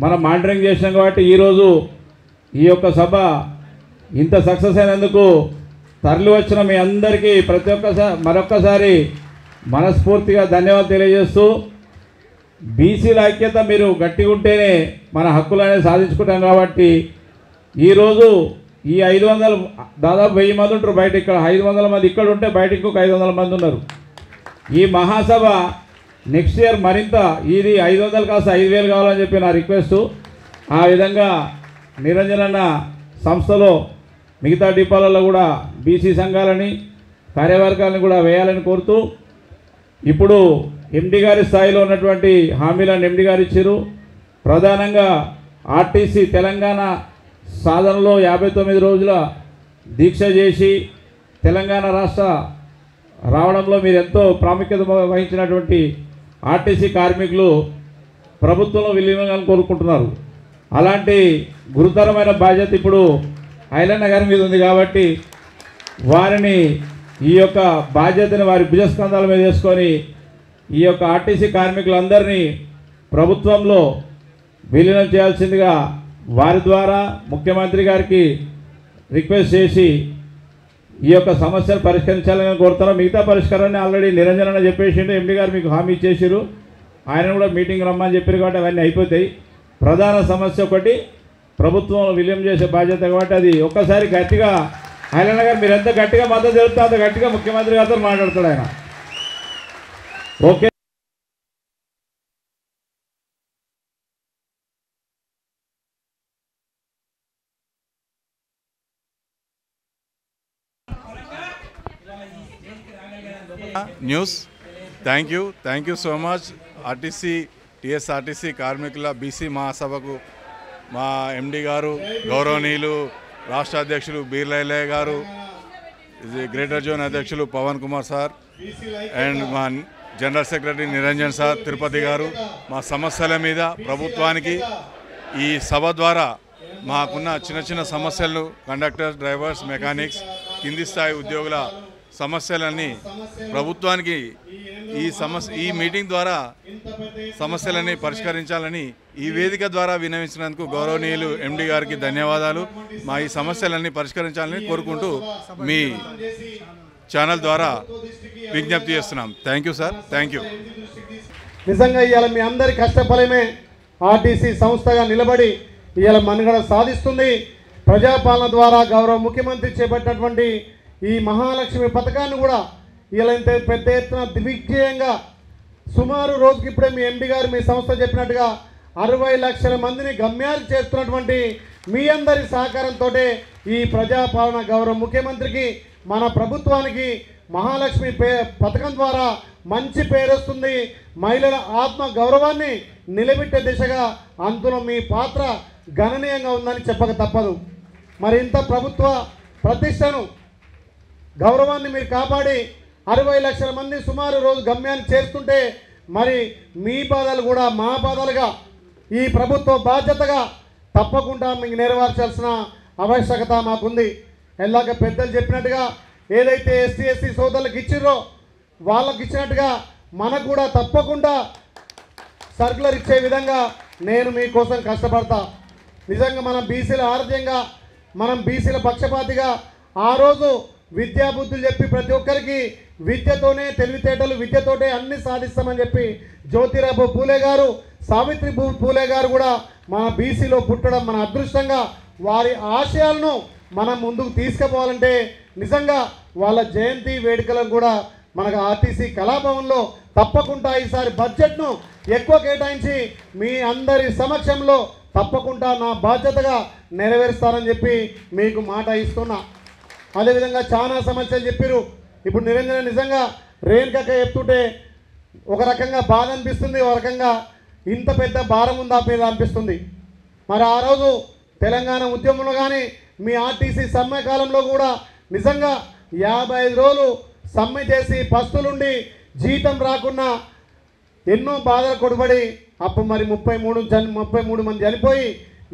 S7: మనం మానిటరింగ్ చేసినాం. కాబట్టి ఈరోజు ఈ యొక్క సభ ఇంత సక్సెస్ అయినందుకు తరలి వచ్చిన మీ అందరికీ మరొక్కసారి మనస్ఫూర్తిగా ధన్యవాదాలు తెలియజేస్తూ, బీసీల ఐక్యత మీరు గట్టిగా ఉంటేనే మన హక్కులు అనేది సాధించుకుంటాం. కాబట్టి ఈరోజు ఈ 500 దాదాపు 1000 మంది ఉంటారు బయట, ఇక్కడ 500 మంది ఇక్కడ ఉంటే బయట ఇంకొక 500 మంది ఉన్నారు. ఈ మహాసభ నెక్స్ట్ ఇయర్ మరింత ఇది 500 కాస్త 5000 కావాలని చెప్పి నా రిక్వెస్టు. ఆ విధంగా నిరంజనన్న సంస్థలో మిగతా డిపోలలో కూడా బీసీ సంఘాలని, కార్యవర్గాలను కూడా వేయాలని కోరుతూ, ఇప్పుడు ఎండి గారి స్థాయిలో ఉన్నటువంటి హామీలను ఎండి గారు ఇచ్చారు. ప్రధానంగా ఆర్టీసీ తెలంగాణ సాధనలో 59 రోజుల దీక్ష చేసి తెలంగాణ రాష్ట్ర రావడంలో మీరు ఎంతో ప్రాముఖ్యత వహించినటువంటి ఆర్టీసీ కార్మికులు ప్రభుత్వంలో విలీనంగా కోరుకుంటున్నారు. అలాంటి గురుతరమైన బాధ్యత ఇప్పుడు ఐలన్న గారి మీద ఉంది. కాబట్టి వారిని ఈ యొక్క బాధ్యతని వారి భుజస్కంధాల మీద వేసుకొని ఈ యొక్క ఆర్టీసీ కార్మికులందరినీ ప్రభుత్వంలో విలీనం చేయాల్సిందిగా వారి ద్వారా ముఖ్యమంత్రి గారికి రిక్వెస్ట్ చేసి ఈ యొక్క సమస్యను పరిష్కరించాలని కోరుతున్నాం. మిగతా పరిష్కారాన్ని ఆల్రెడీ నిరంజన చెప్పేసిండు, ఎండి గారు మీకు హామీ ఇచ్చేసారు. ఆయన కూడా మీటింగ్ రమ్మని చెప్పారు. కాబట్టి అవన్నీ అయిపోతాయి. ప్రధాన సమస్య ఒకటి ప్రభుత్వంలో విలీనం చేసే బాధ్యత కాబట్టి అది ఒక్కసారి గట్టిగా ఐలన్న గారు మీరు ఎంత గట్టిగా మద్దతు తెలుపుతే అంత గట్టిగా ముఖ్యమంత్రి గారితో మాట్లాడతాడు ఆయన. Okay.
S8: News thank you so much. TSRTC కార్మికుల బీసీ మహాసభకు మా ఎండి గారు, గౌరవనీయులు రాష్ట్ర అధ్యక్షులు బీర్లయ్య గారు, గ్రేటర్ జోన్ అధ్యక్షులు పవన్ కుమార్ సార్ అండ్ మా general secretary Niranjan sir, Tirupati గారు, మా సమస్యల మీద ప్రభుత్వానికి ఈ సభ ద్వారా మాకున్న చిన్న చిన్న సమస్యలను, కండక్టర్స్, డ్రైవర్స్, మెకానిక్స్, కింది స్థాయి ఉద్యోగుల సమస్యలన్నీ ప్రభుత్వానికి ఈ మీటింగ్ ద్వారా సమస్యలన్నీ పరిష్కరించాలని ఈ వేదిక ద్వారా విన్నవించినందుకు గౌరవనీయులు ఎండి గారికి ధన్యవాదాలు. మా ఈ సమస్యలన్నీ పరిష్కరించాలని కోరుకుంటూ మీ ఛానల్ ద్వారా విజ్ఞప్తి చేస్తున్నాం. Thank you sir. Thank you.
S3: నిజంగా ఇవాళ మీ అందరి కష్టఫలమే ఆర్టీసీ సంస్థగా నిలబడి ఇవాళ మనుగడ సాధిస్తుంది. ప్రజాపాలన ద్వారా గౌరవ ముఖ్యమంత్రి చేపట్టినటువంటి ఈ మహాలక్ష్మి పథకాన్ని కూడా ఇలా ఇంత పెద్ద ఎత్తున దిగ్విజయంగా సుమారు రోజుకి ఇప్పుడే మీ ఎండి గారు మీ సంస్థ చెప్పినట్టుగా 60 లక్షల మందిని గమ్యాలు చేస్తున్నటువంటి మీ అందరి సహకారంతో ఈ ప్రజాపాలన గౌరవ ముఖ్యమంత్రికి, మన ప్రభుత్వానికి మహాలక్ష్మి పథకం ద్వారా మంచి పేరు వస్తుంది. మహిళల ఆత్మ గౌరవాన్ని నిలబెట్టే దిశగా అందులో మీ పాత్ర గణనీయంగా ఉందని చెప్పక తప్పదు. మరి ఇంత ప్రభుత్వ ప్రతిష్టను, గౌరవాన్ని మీరు కాపాడి 60 లక్షల మంది సుమారు రోజు గమ్యాన్ని చేరుతుంటే మరి మీ బాధలు కూడా మా బాధలుగా ఈ ప్రభుత్వ బాధ్యతగా తప్పకుండా మీకు నెరవేర్చాల్సిన ఆవశ్యకత మాకుంది. ఎలాగ పెద్దలు చెప్పినట్టుగా ఏదైతే ఎస్టీ ఎస్సీ సోదరులకు ఇచ్చిర్రో వాళ్ళకి ఇచ్చినట్టుగా మనకు కూడా తప్పకుండా సర్కులర్ ఇచ్చే విధంగా నేను మీకోసం కష్టపడతా. నిజంగా మనం బీసీల ఆరోగ్యంగా, మనం బీసీల పక్షపాతిగా ఆ రోజు విద్యాబుద్ధులు చెప్పి ప్రతి ఒక్కరికి విద్యతోనే తెలివితేటలు, విద్యతోనే అన్ని సాధిస్తామని చెప్పి జ్యోతిరావు పూలే గారు, సావిత్రి పూలే గారు కూడా మన బీసీలో పుట్టడం మన అదృష్టంగా. వారి ఆశయాలను మనం ముందుకు తీసుకుపోవాలంటే నిజంగా వాళ్ళ జయంతి వేడుకలను కూడా మనకు ఆర్టీసీ కళాభవన్లో తప్పకుండా ఈసారి బడ్జెట్ను ఎక్కువ కేటాయించి మీ అందరి సమక్షంలో తప్పకుండా నా బాధ్యతగా నెరవేరుస్తానని చెప్పి మీకు మాట ఇస్తున్నా. అదేవిధంగా చాలా సమస్యలు చెప్పారు. ఇప్పుడు నిరంజన నిజంగా రేణుకక్క చెప్తుంటే ఒక రకంగా బాధ అనిపిస్తుంది, ఒక రకంగా ఇంత పెద్ద భారం ఉందా మీద అనిపిస్తుంది. మరి ఆ రోజు తెలంగాణ ఉద్యమంలో కానీ మీ ఆర్టీసీ సమ్మె కాలంలో కూడా నిజంగా 55 రోజులు సమ్మె చేసి పస్తులుండి జీతం రాకున్నా ఎన్నో బాధలు కొడుబడి అప్పుడు మరి 33 మంది చనిపోయి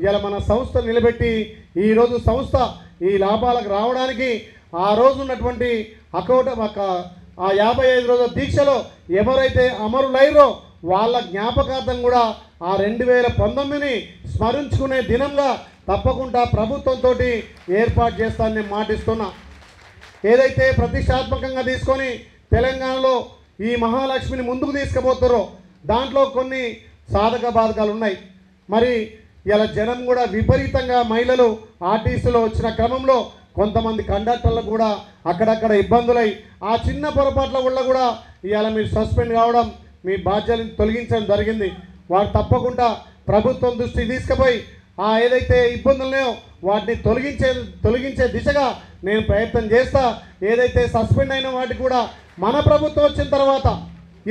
S3: ఇలా మన సంస్థ నిలబెట్టి ఈరోజు సంస్థ ఈ లాభాలకు రావడానికి ఆ రోజు ఉన్నటువంటి ఆ 55 రోజుల దీక్షలో ఎవరైతే అమరులైరో వాళ్ళ జ్ఞాపకార్థం కూడా ఆ 2019ని స్మరించుకునే దినంగా తప్పకుండా ప్రభుత్వంతో ఏర్పాటు చేస్తానని మాటిస్తున్నా. ఏదైతే ప్రతిష్టాత్మకంగా తీసుకొని తెలంగాణలో ఈ మహాలక్ష్మిని ముందుకు తీసుకుపోతారో దాంట్లో కొన్ని సాధక బాధకాలు ఉన్నాయి. మరి ఇలా జనం కూడా విపరీతంగా మహిళలు ఆర్టీసీలో వచ్చిన క్రమంలో కొంతమంది కండక్టర్లకు కూడా అక్కడక్కడ ఇబ్బందులై ఆ చిన్న పొరపాట్ల వల్ల కూడా ఇవాళ మీరు సస్పెండ్ కావడం, మీ బాధ్యతలను తొలగించడం జరిగింది. వారు తప్పకుండా ప్రభుత్వం దృష్టికి తీసుకుపోయి ఆ ఏదైతే ఇబ్బందులు ఉన్నాయో వాటిని తొలగించే దిశగా నేను ప్రయత్నం చేస్తా. ఏదైతే సస్పెండ్ అయిన వాటికి కూడా మన ప్రభుత్వం వచ్చిన తర్వాత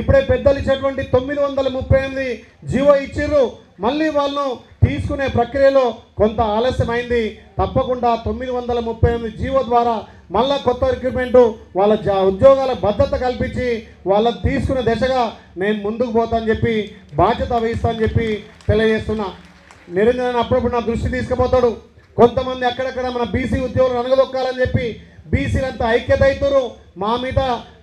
S3: ఇప్పుడే పెద్దలు ఇచ్చేటువంటి 938 జీవో ఇచ్చిర్రు. మళ్ళీ వాళ్ళను తీసుకునే ప్రక్రియలో కొంత ఆలస్యమైంది. తప్పకుండా 938 జీవో ద్వారా మళ్ళా కొత్త రిక్రూట్మెంటు వాళ్ళ ఉద్యోగాల భద్రత కల్పించి వాళ్ళని తీసుకునే దిశగా నేను ముందుకు పోతానని చెప్పి బాధ్యత వహిస్తానని చెప్పి తెలియజేస్తున్నా. నిరంజన్ అప్పుడప్పుడు నా దృష్టి తీసుకుపోతాడు. కొంతమంది అక్కడక్కడ మన బీసీ ఉద్యోగులు అనగదొక్కాలని చెప్పి బీసీలంతా ఐక్యత అవుతారు, మా మీద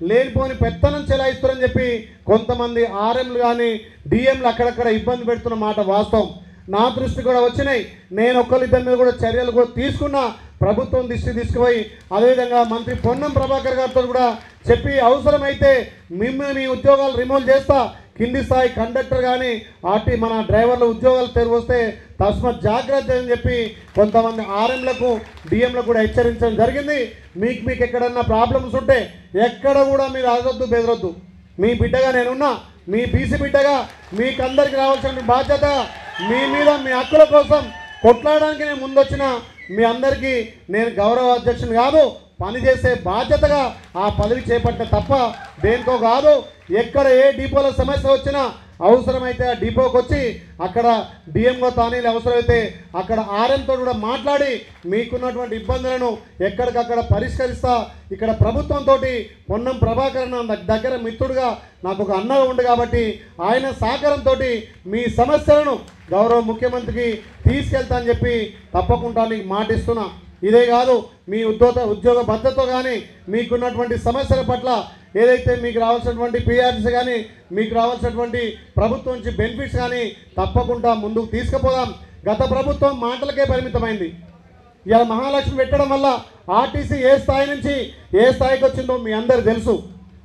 S3: లేనిపోని పెత్తనం చెలాయిస్తారని చెప్పి కొంతమంది ఆర్ఎంలు కానీ డిఎంలు అక్కడక్కడ ఇబ్బంది పెడుతున్న మాట వాస్తవం. నా దృష్టి కూడా వచ్చినాయి. నేను ఒక్కరిద్దరి మీద కూడా చర్యలు కూడా తీసుకున్నా. ప్రభుత్వం దృష్టి తీసుకుపోయి అదేవిధంగా మంత్రి పొన్నం ప్రభాకర్ గారితో కూడా చెప్పి అవసరమైతే మిమ్మల్ని మీ ఉద్యోగాలు రిమూవ్ చేస్తా,
S9: కింది స్థాయి కండక్టర్ కానీ మన డ్రైవర్ల ఉద్యోగాలు తెరిగి వస్తే తస్మత్ జాగ్రత్త అని చెప్పి కొంతమంది ఆర్ఎంలకు డిఎంలకు కూడా హెచ్చరించడం జరిగింది. మీకు ఎక్కడన్నా ప్రాబ్లమ్స్ ఉంటే ఎక్కడ కూడా మీరు అదొద్దు బెదరొద్దు. మీ బిడ్డగా నేనున్నా, మీ బీసీ బిడ్డగా మీకు అందరికీ రావాల్సిన బాధ్యత మీ మీద, మీ హక్కుల కోసం కొట్లాడడానికి నేను ముందొచ్చిన మీ అందరికీ నేను గౌరవ అధ్యక్షుని కాదు, పనిచేసే బాధ్యతగా ఆ పదవి చేపట్టిన తప్ప దేనికో కాదు. ఎక్కడ ఏ డిపోలో సమస్య వచ్చినా అవసరమైతే ఆ డిపోకి వచ్చి అక్కడ డిఎంఓ తానీలు అవసరమైతే అక్కడ ఆర్ఎంతో కూడా మాట్లాడి మీకున్నటువంటి ఇబ్బందులను ఎక్కడికక్కడ పరిష్కరిస్తా. ఇక్కడ ప్రభుత్వంతో పొన్నం ప్రభాకర్ దగ్గర మిత్రుడుగా నాకు ఒక అన్నగా ఉంది కాబట్టి ఆయన సహకారంతో మీ సమస్యలను గౌరవ ముఖ్యమంత్రికి తీసుకెళ్తా అని చెప్పి తప్పకుండా నీకు మాటిస్తున్నా. ఇదే కాదు, మీ ఉద్యోగ భద్రత కానీ మీకున్నటువంటి సమస్యల పట్ల ఏదైతే మీకు రావాల్సినటువంటి పిఆర్సీ కానీ మీకు రావాల్సినటువంటి ప్రభుత్వం నుంచి బెనిఫిట్స్ కానీ తప్పకుండా ముందుకు తీసుకుపోదాం. గత ప్రభుత్వం మాటలకే పరిమితమైంది. ఇలా మహాలక్ష్మి పెట్టడం వల్ల ఆర్టీసీ ఏ స్థాయి నుంచి ఏ స్థాయికి వచ్చిందో మీ అందరు తెలుసు.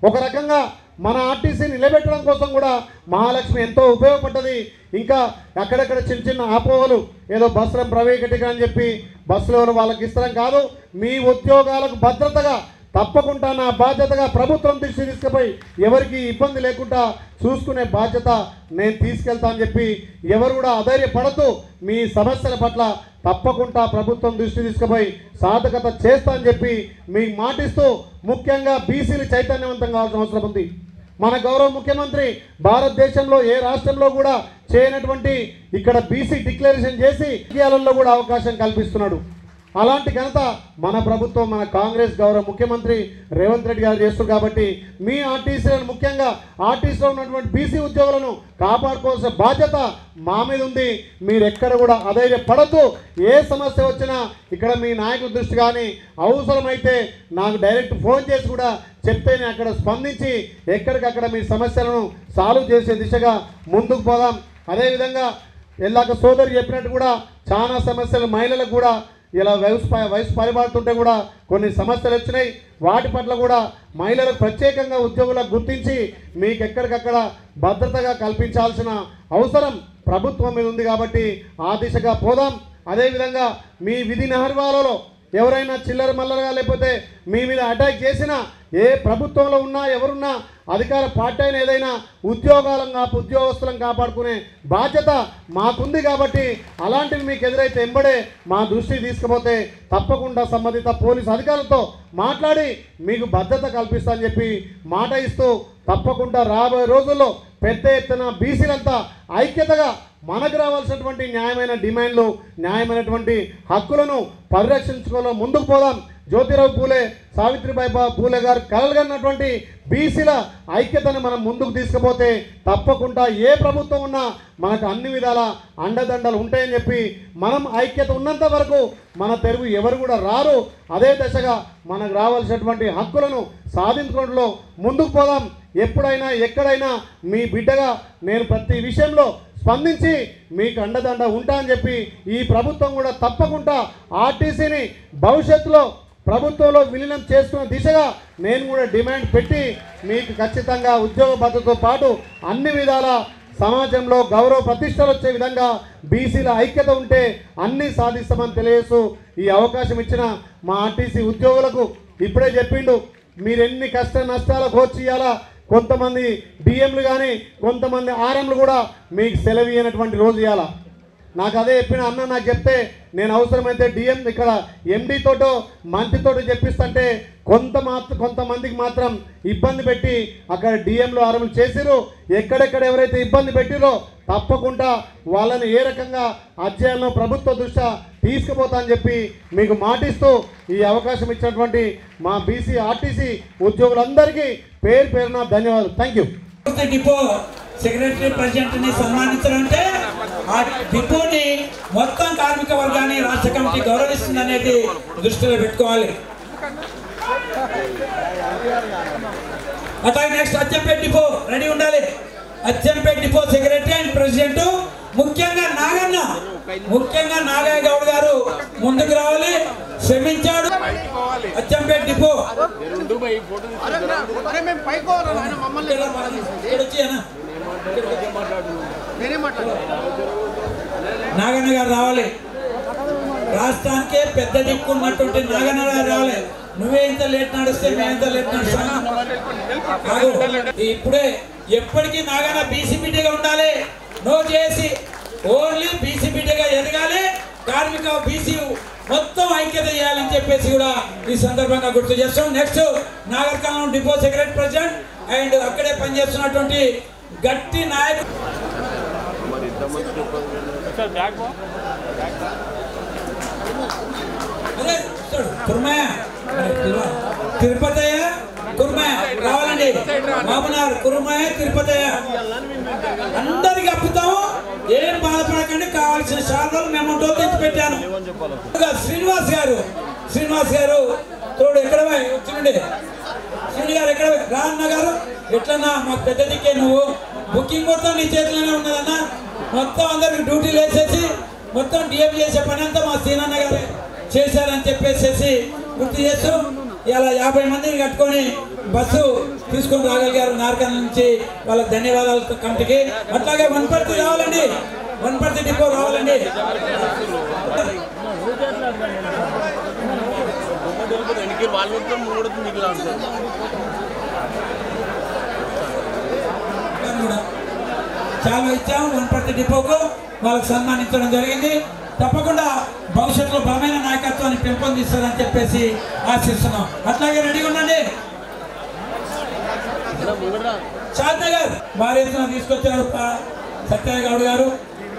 S9: ఒక రకంగా మన ఆర్టీసీని నిలబెట్టడం కోసం కూడా మహాలక్ష్మి ఎంతో ఉపయోగపడ్డది. ఇంకా అక్కడక్కడ చిన్న చిన్న అపోహలు, ఏదో బస్సులను ప్రైవేటీకరణ అని చెప్పి బస్సులో వాళ్ళకి ఇస్తరం కాదు. మీ ఉద్యోగాలకు భద్రతగా తప్పకుండా నా బాధ్యతగా ప్రభుత్వం దృష్టి తీసుకుపోయి ఎవరికి ఇబ్బంది లేకుండా చూసుకునే బాధ్యత నేను తీసుకెళ్తా అని చెప్పి ఎవరు కూడా అధైర్యపడద్దు. మీ సమస్యల పట్ల తప్పకుండా ప్రభుత్వం దృష్టి తీసుకుపోయి సాధకత చేస్తా అని చెప్పి మీకు మాటిస్తూ, ముఖ్యంగా బీసీలు చైతన్యవంతం కావాల్సిన అవసరం ఉంది. మన గౌరవ ముఖ్యమంత్రి భారతదేశంలో ఏ రాష్ట్రంలో కూడా చేయనటువంటి ఇక్కడ బీసీ డిక్లరేషన్ చేసి రాజకీయాలలో కూడా అవకాశం కల్పిస్తున్నాడు. అలాంటి ఘనత మన ప్రభుత్వం, మన కాంగ్రెస్ గౌరవ ముఖ్యమంత్రి రేవంత్ రెడ్డి గారు చేస్తారు. కాబట్టి మీ ఆర్టీసీలను, ముఖ్యంగా ఆర్టీసీలో ఉన్నటువంటి బీసీ ఉద్యోగులను కాపాడుకోవాల్సిన బాధ్యత మా మీద ఉంది. మీరు ఎక్కడ కూడా అధైర్యపడద్దు. ఏ సమస్య వచ్చినా ఇక్కడ మీ నాయకుల దృష్టి కానీ అవసరమైతే నాకు డైరెక్ట్ ఫోన్ చేసి కూడా చెప్తేనే అక్కడ స్పందించి ఎక్కడికక్కడ మీ సమస్యలను సాల్వ్ చేసే దిశగా ముందుకు పోదాం. అదేవిధంగా ఎల్లాక సోదరి చెప్పినట్టు కూడా చాలా సమస్యలు మహిళలకు కూడా ఇలా వయసు పరిమాడుతుంటే కూడా కొన్ని సమస్యలు వచ్చినాయి. వాటి పట్ల కూడా మహిళలకు ప్రత్యేకంగా ఉద్యోగులకు గుర్తించి మీకు ఎక్కడికక్కడ భద్రతగా కల్పించాల్సిన అవసరం ప్రభుత్వం మీద ఉంది. కాబట్టి ఆ దిశగా పోదాం. అదేవిధంగా మీ విధి నిర్వహణలో ఎవరైనా చిల్లర మల్లరగా లేకపోతే మీ మీద అటాక్ చేసినా, ఏ ప్రభుత్వంలో ఉన్నా ఎవరున్నా అధికార పార్టీ అయినా ఏదైనా ఉద్యోగస్తులను కాపాడుకునే బాధ్యత మాకుంది. కాబట్టి అలాంటివి మీకు ఎదురైతే ఎంబడే మా దృష్టికి తీసుకుపోతే తప్పకుండా సంబంధిత పోలీసు అధికారులతో మాట్లాడి మీకు భద్రత కల్పిస్తా అని చెప్పి మాట ఇస్తూ, తప్పకుండా రాబోయే రోజుల్లో పెద్ద ఎత్తున బీసీలంతా ఐక్యతగా మనకు రావాల్సినటువంటి న్యాయమైన డిమాండ్లు, న్యాయమైనటువంటి హక్కులను పరిరక్షించుకోవడం ముందుకు పోదాం. జ్యోతిరావు పూలే, సావిత్రిబాయి పూలే గారు కలగన్నటువంటి బీసీల ఐక్యతను మనం ముందుకు తీసుకుపోతే తప్పకుండా ఏ ప్రభుత్వం ఉన్నా మనకు అన్ని విధాల అండదండలు ఉంటాయని చెప్పి, మనం ఐక్యత ఉన్నంత వరకు మన తెరుగు ఎవరు కూడా రారు. అదే దశగా మనకు రావాల్సినటువంటి హక్కులను సాధించుకోవడంలో ముందుకు పోదాం. ఎప్పుడైనా ఎక్కడైనా మీ బిడ్డగా నేను ప్రతి విషయంలో స్పందించి మీకు అండదండ ఉంటా అని చెప్పి ఈ ప్రభుత్వం కూడా తప్పకుండా ఆర్టీసీని భవిష్యత్తులో ప్రభుత్వంలో విలీనం చేసుకునే దిశగా నేను కూడా డిమాండ్ పెట్టి మీకు ఖచ్చితంగా ఉద్యోగ భద్రతతో పాటు అన్ని విధాల సమాజంలో గౌరవ ప్రతిష్టలు వచ్చే విధంగా బీసీల ఐక్యత ఉంటే అన్నీ సాధిస్తామని తెలియజేస్తూ ఈ అవకాశం ఇచ్చిన మా ఆర్టీసీ ఉద్యోగులకు ఇప్పుడే చెప్పిండు, మీరు ఎన్ని కష్ట నష్టాలకు వచ్చేయాలా. కొంతమంది డిఎంలు కానీ కొంతమంది ఆర్ఎంలు కూడా మీకు సెలవు ఇవ్వనటువంటి రోజు ఇవ్వాలా. నాకు అదే చెప్పిన అన్న, నాకు చెప్తే నేను అవసరమైతే డిఎం ఇక్కడ ఎండీతోటో మంత్రితోటో చెప్పిస్తుంటే కొంతమందికి మాత్రం ఇబ్బంది పెట్టి అక్కడ డిఎంలు ఆర్ఎంలు చేసిరు. ఎక్కడెక్కడ ఎవరైతే ఇబ్బంది పెట్టిరో తప్పకుండా వాళ్ళని ఏ రకంగా అధ్యయనంలో ప్రభుత్వ దృష్ట్యా తీసుకుపోతా అని చెప్పి మీకు మాటిస్తూ ఈ అవకాశం ఇచ్చినటువంటి మా బీసీ ఆర్టీసీ ఉద్యోగులందరికీ పేరు పేరున ధన్యవాదాలు. Thank you.
S5: డిపో సెక్రటరీ ప్రెసిడెంట్ని సన్మానించాలంటే ఆ డిపోని మొత్తం కార్మిక వర్గాన్ని రాష్ట్ర కమిటీ గౌరవిస్తుంది అనేది దృష్టిలో పెట్టుకోవాలి. అట్లాగే నెక్స్ట్ అచ్చంపేట డిపో రెడీ ఉండాలి. Achampet depot secretary and president ముఖ్యంగా నాగయ్య గౌడ్ గారు ముందుకు రావాలి. శ్రమించాడు. అచ్చంపేట డిపో నాగన్న గారు రావాలి. రాష్ట్రానికే పెద్ద దిక్కున్నటువంటి నాగన్న గారు రావాలి. నువ్వే ఇంత లేట్ నడిస్తే మేము ఇంత లేట్ నడుస్తాను. ఇప్పుడే ఎప్పటికీ నాగన్న బీసీపీటీగా ఉండాలి. నో చేసి ఓన్లీ బీసీపీటీగా ఎదగాలి. కార్మిక బీసీ మొత్తం ఐక్యత చేయాలని చెప్పేసి కూడా ఈ సందర్భంగా గుర్తు చేస్తాం. Next Nagarkurnool depot secretary president and అక్కడే పనిచేస్తున్నటువంటి గట్టి నాయకుడు కుర్మయ్య తిరుపతయ్య కుర్మయ్య రావాలండి. మామనార్ కుర్మయ్య తిరుపతయ్య అందరికి అప్పుతాము. ఏం బాధపడకండి. కావాల్సిన శాలలు మేము తెచ్చి పెట్టాను. శ్రీనివాస్ గారు తోడు ఎక్కడ వచ్చినండి. శ్రీని గారు ఎక్కడ రా అన్న గారు ఎట్లన్నా మాకు పెద్ద దిక్కే. నువ్వు బుకింగ్ మొత్తం నీ చేతిలోనే ఉన్నదన్న. మొత్తం అందరికి డ్యూటీలు వేసేసి మొత్తం డిఎం చేసే పని అంతా మా శ్రీనన్న గారు చేశారని చెప్పేసి గుర్తు చేస్తూ ఇలా 50 మందిని కట్టుకొని బస్సు తీసుకొని రాగలిగారు నార్కల్ నుంచి. వాళ్ళకి ధన్యవాదాలు కమిటీకి. అట్లాగే వనపర్తి రావాలండి. వనపర్తి డిపో రావాలండి. చాలా ఇచ్చాము వనపర్తి డిపోకు. వాళ్ళకి సన్మానించడం జరిగింది. తప్పకుండా భవిష్యత్తులో బలమైన నాయకత్వాన్ని పెంపొందిస్తారని చెప్పేసి ఆశిస్తున్నాం. అట్లాగే రెడీగా ఉండండి. షాద్నగర్ భారీ ఎత్తున తీసుకొచ్చారు సత్యయ్య గౌడ్ గారు.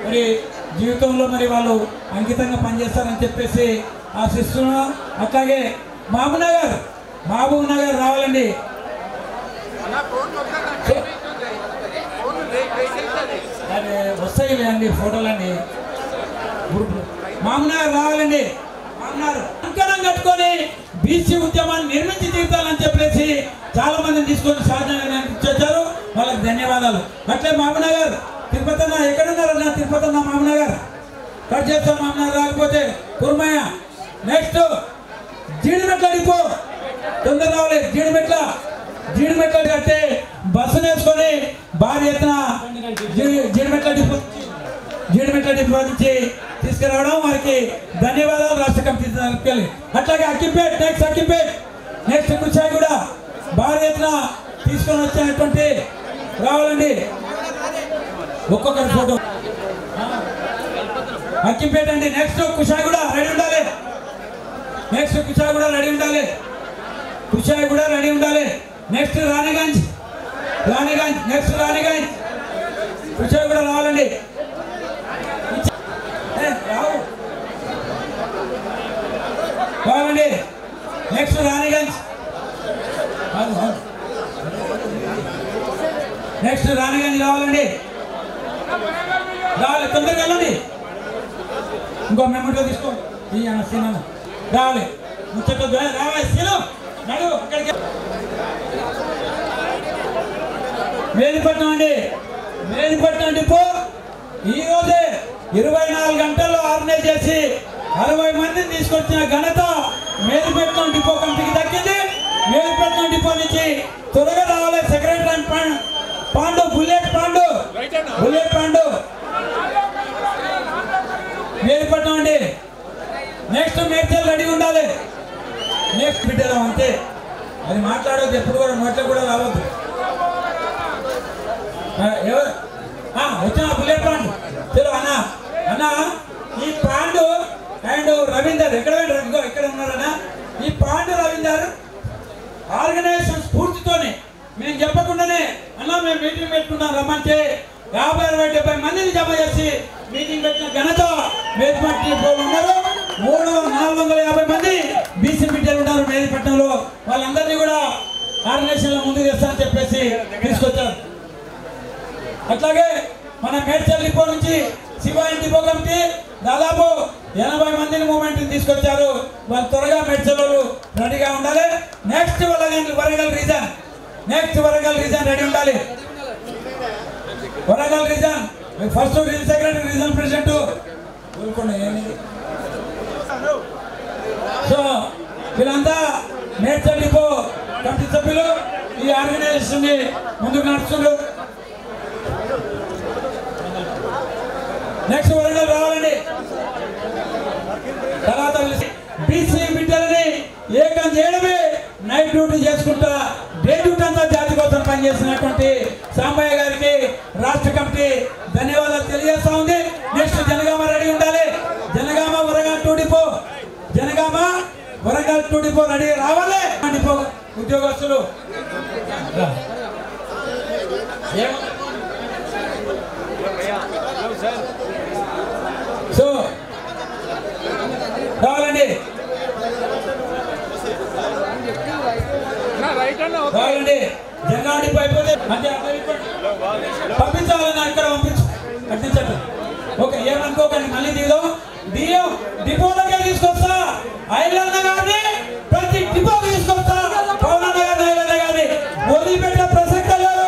S5: మరి జీవితంలో మరి వాళ్ళు అంకితంగా పనిచేస్తారని చెప్పేసి ఆశిస్తున్నాం. అట్లాగే మహబూబ్ నగర్ రావాలండి. అదే వస్తాయి అండి ఫోటోలండి. మామనగర్ రావాలండి. మామనగర్ అంకణం కట్టుకొని బీసీ ఉద్యమాన్ని నిర్మించి తీర్చాలని చెప్పేసి చాలా మందిని తీసుకొని సాధన ఇచ్చారు. వాళ్ళకి ధన్యవాదాలు. అట్లే మామనగర్ తిరుపతి అన్న ఎక్కడున్నారన్నా? తిరుపతి అన్న మామనగర్ కట్ చేస్తాం. మామనగర్ రాకపోతే కుర్మయ్య. నెక్స్ట్ జీడిమెట్ల డిపో తొందర రావాలి. జీడిమెట్ల కట్టే బస్సును వేసుకొని భారీ ఎత్తున జీడిమెట్ల డిపో నుంచి తీసుకురావడం వారికి ధన్యవాదాలు రాష్ట్ర కమిటీ తరఫున. అట్లాగే అక్కింపేట్ నెక్స్ట్ కుచాయి కూడా భారీ ఎత్తున తీసుకొని వచ్చినటువంటి రావాలండి. ఒక్కొక్కరి ఫోటో అక్కింపేట అండి. నెక్స్ట్ కుషాయి కూడా రెడీ ఉండాలి. నెక్స్ట్ రాణిగంజ్ నెక్స్ట్ రాణిగంజ్ కుషాయి కూడా రావాలండి. రావాలండి. నెక్స్ట్ రాణిగంజ్ రావాలండి. రావాలి తొందరగా వెళ్ళండి. ఇంకో మెమోటో తీసుకో. ఈ అన్న సీనా రావాలి. ముచ్చట రావాలి. సీను నడు అక్కడికి. మేదిపట్నం డిపో ఈరోజే 24 గంటల్లో ఆర్గనైజ్ చేసి 60 మందిని తీసుకొచ్చిన ఘనత మేదిపట్నం డిపో కమిటీకి దక్కింది. మేదిపట్నం డిపో నుంచి త్వరగా రావాలి. సెక్రటరీ పాండు బుల్లెట్ పాండు మేదిపట్నం అండి. నెక్స్ట్ మేడ్చల్ రెడీ ఉండాలి. నెక్స్ట్ బిడ్డరావు అంతే. అది మాట్లాడవద్దు. ఎప్పుడు కూడా నోట్లో కూడా రావద్దు. ఎవరు వచ్చిన బుల్లెట్ పాండు చలో అన్న ఈ పాండు అండ్ రవీందర్ ఎక్కడ ఉన్నారన్నా? ఈ పాండు రవీందర్ ఆర్గనైజేషన్ స్ఫూర్తితోనే మేము చెప్పకుండానే అన్నా మేము మీటింగ్ పెట్టుకున్నాం రమ్మంటే 50, 60, 70 మందిని జమ చేసి మీటింగ్ పెట్టిన ఘనత మేదిపట్నం డిపోలో ఉన్నారు. 450 మంది బీసీ బిడ్డలు ఉన్నారు మేదిపట్నంలో. వాళ్ళందరినీ కూడా ఆర్గనైజేషన్లో ముందుకు తెస్తానని చెప్పేసి తీసుకొచ్చారు. అట్లాగే మన మేడ్చల్ డిపో నుంచి శివాయి డిపో కమిటీ దాదాపు 80 మందిని మూమెంట్ని తీసుకొచ్చారు. వాళ్ళు త్వరగా మేడ్చల్ రెడీగా ఉండాలి. నెక్స్ట్ వరంగల్ రీజన్ రెడీ ఉండాలి. Warangal reason first reason secretary reason president so వీళ్ళంతా మేడ్చల్ డిపో కమిటీ సభ్యులు ఈ ఆర్గనైజేషన్ ముందుకు నడుస్తున్నారు. నెక్స్ట్ వరంగల్ రావాలండి. తర్వాత బీసీ బిడ్డలని ఏకం చేయడమే నైట్ డ్యూటీ చేసుకుంటా డే డ్యూటీ అంతా జాతి కోసం పనిచేసినటువంటి సాంబయ్య గారికి రాష్ట్ర కమిటీ ధన్యవాదాలు తెలియజేస్తా ఉంది. నెక్స్ట్ జనగామ రెడీ ఉండాలి. Jangaon Warangal two depot, Jangaon Warangal two depot ready రావాలి. డిపో ఉద్యోగస్తులు సో రావాలండి, రావాలండి. జనగామ డిపో అయిపోతే పంపించాలన్నా ఇక్కడ పంపించండి. ఓకే, ఏమనుకోకండి, మళ్ళీ దియం డిపోలకే తీసుకొస్తా. ఐలన్న గారిని ప్రతి డిపోకి తీసుకొస్తా. పవనన్న గారిని ఐలన్న గారిని వదిలిపెట్టిన ప్రసక్తే లేదు.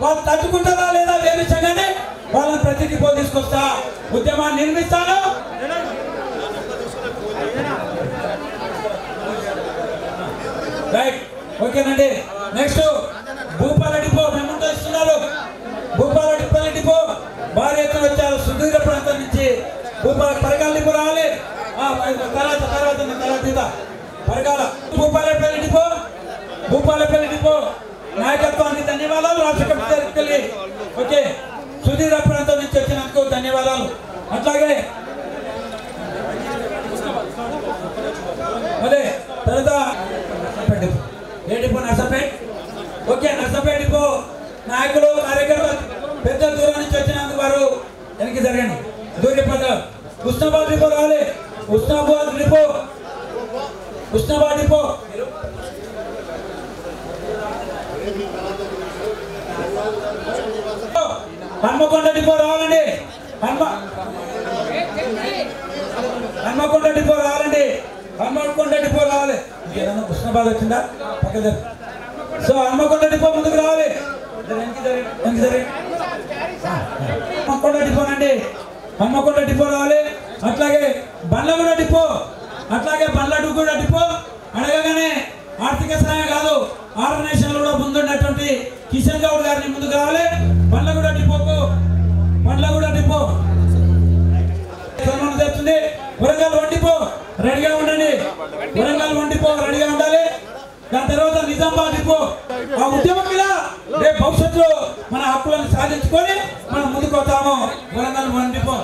S5: వాళ్ళు తట్టుకుంటారా లేదా వేరే విషయంగానే వాళ్ళని ప్రతి డిపో తీసుకొస్తా. ఉద్యమాన్ని నిర్మిస్తాను. రైట్, ఓకేనండి. నెక్స్ట్ భూపాల డిపో మేముంటూ ఇస్తున్నారు. భూపాల డిపో భారీ ఎత్తున వచ్చారు. సుదూర ప్రాంతం నుంచి భూపాల పరకాల డిపో రావాలి. తర్వాత పరకాల భూపాలపల్లి డిపో నాయకత్వానికి ధన్యవాదాలు. రాష్ట్ర కమిటీ ఓకే, సుదీర ప్రాంతం నుంచి వచ్చినందుకు ధన్యవాదాలు. అట్లాగే అదే తర్వాత ఏ డిపో నర్సపేట్. ఓకే, నర్సపేట్ డిపో నాయకులు కార్యకర్తలు పెద్ద దూరం నుంచి వచ్చినందుకు వారు వెనక్కి జరగండి. దూరపడ్డ ఉస్నాబాద్ డిపో రావాలి. ఉస్నాబాద్ డిపో హన్మకొండ డిపో రావాలండి. హన్మకొండ డిపో రావాలండి. హన్మకొండ డిపో రావాలి. ఉస్నాబాద్ వచ్చిందా పక్కన. సో హన్మకొండ డిపో ముందుకు రావాలి. హన్మకొండ డిపోనండి. హన్మకొండ డిపో రావాలి. అట్లాగే బండ్లగూడ డిపో, అట్లాగే బండ్లగూడ డిపో అడగగానే ఆర్థిక సహాయం కాదు ఆర్గనైజేషన్ కూడా ముందున్నటువంటి కిషన్ గౌడ్ గారిని ముందుకు రావాలి. బండ్లగూడ డిపో తెచ్చింది. వరంగల్ వన్ డిపో రెడీగా ఉండండి. వరంగల్ వన్ డిపో రెడీగా ఉండాలి. దాని తర్వాత నిజామాబాద్ డిపో ఆ ఉద్యమం మీద రేపు భవిష్యత్తులో మన హక్కులను సాధించుకొని మనం ముందుకు వస్తాము. Warangal one depot,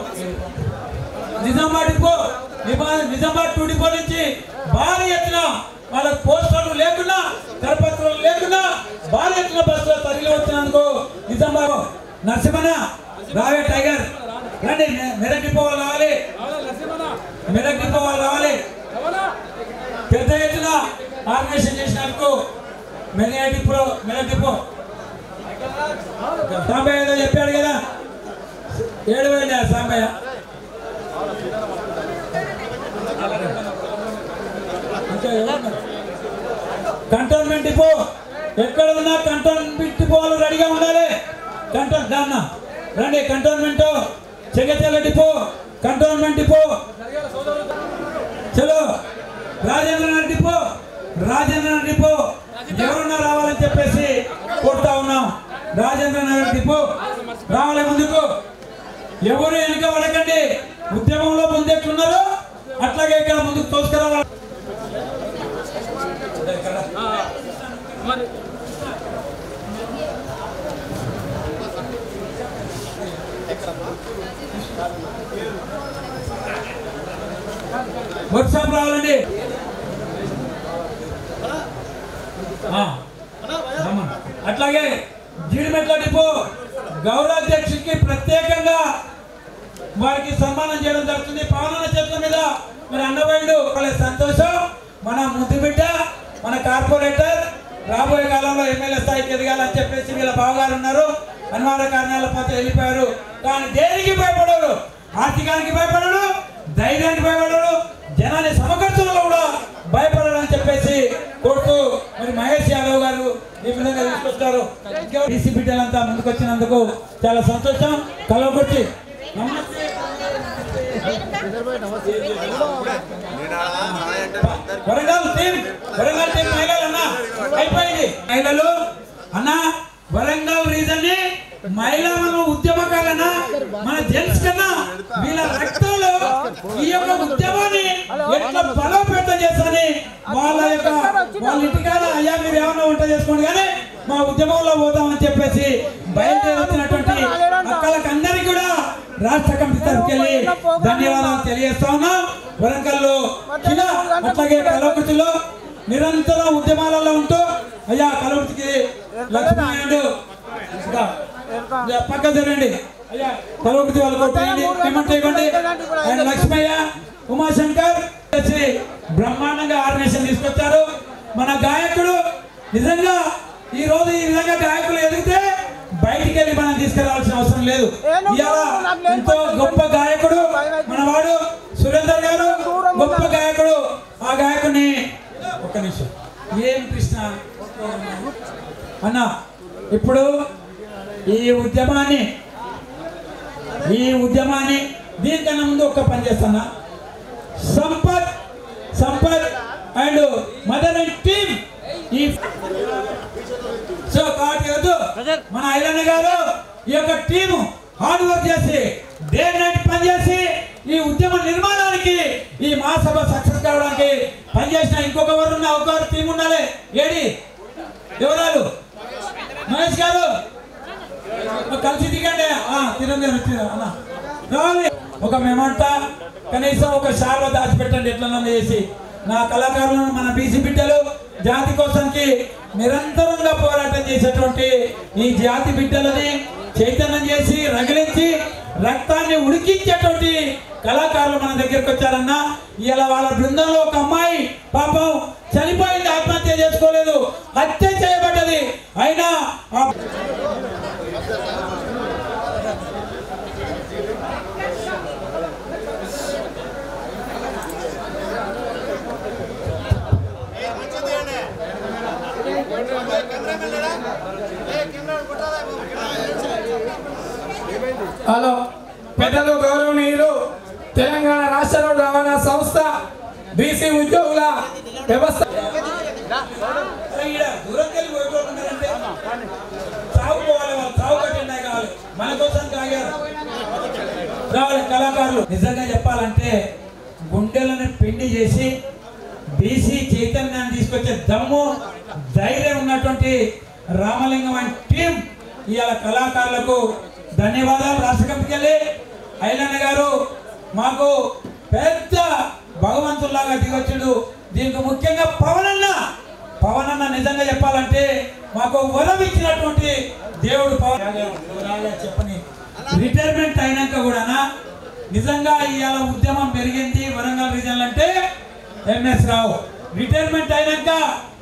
S5: Nizamabad depot, Nizamabad two depot నుంచి భారీ ఎత్తున వాళ్ళకి పోస్టర్లు లేకున్నా కరపత్రాలు లేకున్నా భారీ ఎత్తున బస్సులో తరలి వచ్చినందుకు నిజామాబాద్ నరసింహన రావే టైగర్ రండి. మెదక్ డిపో వాళ్ళు రావాలి. మెదక్ డిపో వాళ్ళు రావాలి. పెద్ద ఎత్తున ఆర్గనైజేషన్ చేసినందుకు మెదక్ డిపో సాంబయ్య ఏదో చెప్పాడు కదా, 7,000 సాంబయ్య. కంటోన్మెంట్ డిపో ఎక్కడ ఉన్నా కంటోన్మెంట్ డిపోలు రెడీగా ఉండాలి. రండి. కంటోన్మెంట్ చెగచెల్ల డిపో, కంటోన్మెంట్ డిపో. చలో రాజేంద్రనగర్ డిపో ఎవరున్నా రావాలని చెప్పేసి కొడతా ఉన్నాం. రాజేంద్రనగర్ డిపో రావాలి ముందుకు. ఎవరు వెనుక పడకండి. ఉద్యమంలో ముందెట్లున్నారో అట్లాగే ఇక్కడ ముందుకు తోసుకురావాలి. వర్క్షాప్ రావాలండి. అట్లాగే జీడిమెట్ల డిపో గౌరవాధ్యక్షుడికి ప్రత్యేకంగా వారికి సన్మానం చేయడం జరుగుతుంది. పవనన్న చేతుల మీద మరి అన్నవైండు సంతోషం. మన ముద్దు బిడ్డ, మన కార్పొరేటర్ రాబోయే కాలంలో ఎమ్మెల్యే స్థాయికి ఎదగాలని చెప్పేసి వీళ్ళ బావగారు ఉన్నారు. అనివార్య కారణాల పోతే వెళ్ళిపోయారు. కానీ దేనికి భయపడరు, ఆర్థికానికి భయపడరు, ధైర్యానికి భయపడరు, జనాన్ని సమకర్చడంలో కూడా భయపడరని చెప్పేసి కోరుతూ మరి మహేష్ యాదవ్ గారు ఈ విధంగా తీసుకొస్తారు. బీసీ బిడ్డలంతా ముందుకు వచ్చినందుకు చాలా సంతోషం. కలవకొచ్చి వరంగల్ టీం మహిళలు అన్న అయిపోయింది. మహిళలు అన్న వరంగల్ రీజన్ ని మహిళా మన ఉద్యమకాలన మన జెంట్స్ కన్నా వీళ్ళ రక్తంలో ఈ యొక్క ఉద్యమాన్ని ఎట్లా బలోపేతం చేస్తారని వాళ్ళ ఇంటికాడ అయ్యా మీరు ఏమన్నా వంట చేసుకోండి కానీ మా ఉద్యమంలో పోదామని చెప్పేసి బయలుదేరి వచ్చినటువంటి అక్కలకి అందరికీ కూడా రాష్ట్ర కమిటీ తరఫుకెళ్ళి ధన్యవాదాలు తెలియజేస్తా ఉన్నాం. వరంగల్లో అట్లాగే కలవకుర్తిలో నిరంతరం ఉద్యమాలలో ఉంటూ అయ్యా కలవకుర్తికి లక్ష్మీనాయుడు పక్క జరగండి అయ్యా కలవకుర్తి వాళ్ళు కొట్టండి పేమెంట్ ఇవ్వండి. ఆయన లక్ష్మయ్య ఉమాశంకర్ వచ్చి బ్రహ్మాండంగా ఆర్గనైజేషన్ తీసుకొచ్చారు. మన గాయకుడు నిజంగా ఈ రోజు ఈ విధంగా గాయకులు ఎదిగితే బయటికి వెళ్ళి మనం తీసుకురావాల్సిన అవసరం లేదు. ఇవాళ ఎంతో గొప్ప గాయకుడు మనవాడు సురేందర్ గారు, గొప్ప గాయకుడు. ఆ గాయకుడిని ఒక్క నిమిషం ఏం కృష్ణ అన్న ఇప్పుడు ఈ ఉద్యమాన్ని దీనికన్నా ముందు ఒక్క పని చేస్తానా, Sampath and mother and team ఈ సో కాదు మన ఐలన్న గారు ఈ యొక్క టీము హార్డ్ వర్క్ చేసి డే నైట్ పనిచేసి ఈ ఉద్యమ నిర్మాణానికి ఈ మహాసభ సక్సెస్ కావడానికి పనిచేసిన ఇంకొకరు ఉన్న ఒక టీం ఉండాలి. ఏడి ఎవరాలు మహేష్ గారు కలిసి దిగండి. రావాలి ఒక మేమంతా కనీసం ఒక షాలో దాచిపెట్టండి ఎట్లన్నా చేసి. నా కళాకారులను మన బీసీ బిడ్డలు జాతి కోసానికి నిరంతరంగా పోరాటం చేసేటువంటి ఈ జాతి బిడ్డలని చైతన్యం చేసి రగిలించి రక్తాన్ని ఉడికించేటువంటి కళాకారులు మన దగ్గరికి వచ్చారన్న. ఇలా వాళ్ళ బృందంలో ఒక అమ్మాయి పాపం చనిపోయింది, ఆత్మహత్య చేసుకోలేదు, హత్య చేయబడ్డది. అయినా
S10: హలో పెద్దలు గౌరవనీయులు తెలంగాణ రాష్ట్ర రవాణా సంస్థ బీసీ ఉద్యోగుల వ్యవస్థ
S5: కళాకారులు నిజంగా చెప్పాలంటే గుండెలను పిండి చేసి బీసీ చైతన్యాన్ని తీసుకొచ్చే దమ్ము ధైర్యం ఉన్నటువంటి రామలింగం అండ్ టీం ఇవాళ కళాకారులకు ధన్యవాదాలు. రాష్ట్ర కమిటీకి వెళ్ళి ఐలన్న గారు మాకు పెద్ద భగవంతుల్లాగా దిగొచ్చుడు. దీనికి ముఖ్యంగా పవన్ అన్న నిజంగా చెప్పాలంటే మాకు వరం ఇచ్చినటువంటి దేవుడు చెప్పని రిటైర్మెంట్ అయినాక కూడా నిజంగా ఇవాళ ఉద్యమం పెరిగింది వరంగల్ రీజన్ అంటే ఎంఎస్ రావు. రిటైర్మెంట్ అయినాక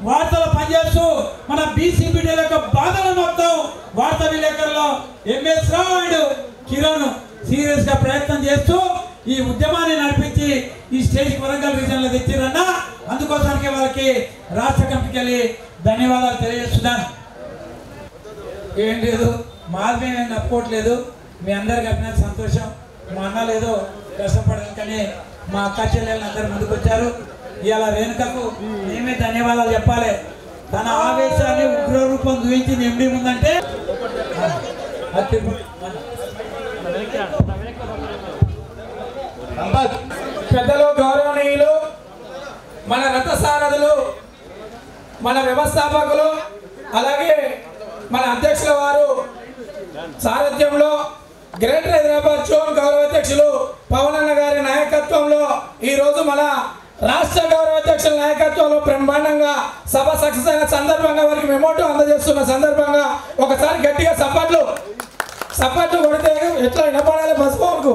S5: వార్తలు పనిచేస్తూ మన బీసీ బిడ్డల యొక్క బాధలు మొత్తం వార్తా విలేకరులో ఎంఎస్ రావు అండ్ కిరణ్ సీరియస్ గా ప్రయత్నం చేస్తూ ఈ ఉద్యమాన్ని నడిపించి ఈ స్టేజ్ వరంగల్ రీజన్ లో తెచ్చిరన్నా. అందుకోసానికి వాళ్ళకి రాష్ట్ర కమిటీకి వెళ్ళి ధన్యవాదాలు తెలియజేస్తున్నాను. ఏం లేదు మాది మేము నప్పుకోవట్లేదు, మీ అందరికి అభినందన సంతోషం. మా అన్నలు ఏదో కష్టపడదు కానీ మా అక్క చెల్లెళ్ళు అందరు ముందుకు వచ్చారు. ఇవాళ రేణుకకు మేమే ధన్యవాదాలు చెప్పాలి. తన ఆవేశాన్ని ఉగ్రరూపం చూపించింది ఎండి ముందంటే
S10: పెద్దలు గౌరవనీయులు మన రథసారథులు మన వ్యవస్థాపకులు అలాగే మన అధ్యక్షుల వారు సారథ్యంలో గ్రేటర్ హైదరాబాద్ జోన్ గౌరవ అధ్యక్షులు పవన్ అన్న గారి నాయకత్వంలో ఈరోజు మన రాష్ట్ర గౌరవ అధ్యక్షుల నాయకత్వంలో బ్రహ్మాండంగా సభ సక్సెస్ అయిన సందర్భంగా వారికి మెమోటో అందజేస్తున్న సందర్భంగా ఒకసారి గట్టిగా సప్పట్లు కొడితే ఎట్లా వినపడాలి బస్ ఫోన్కు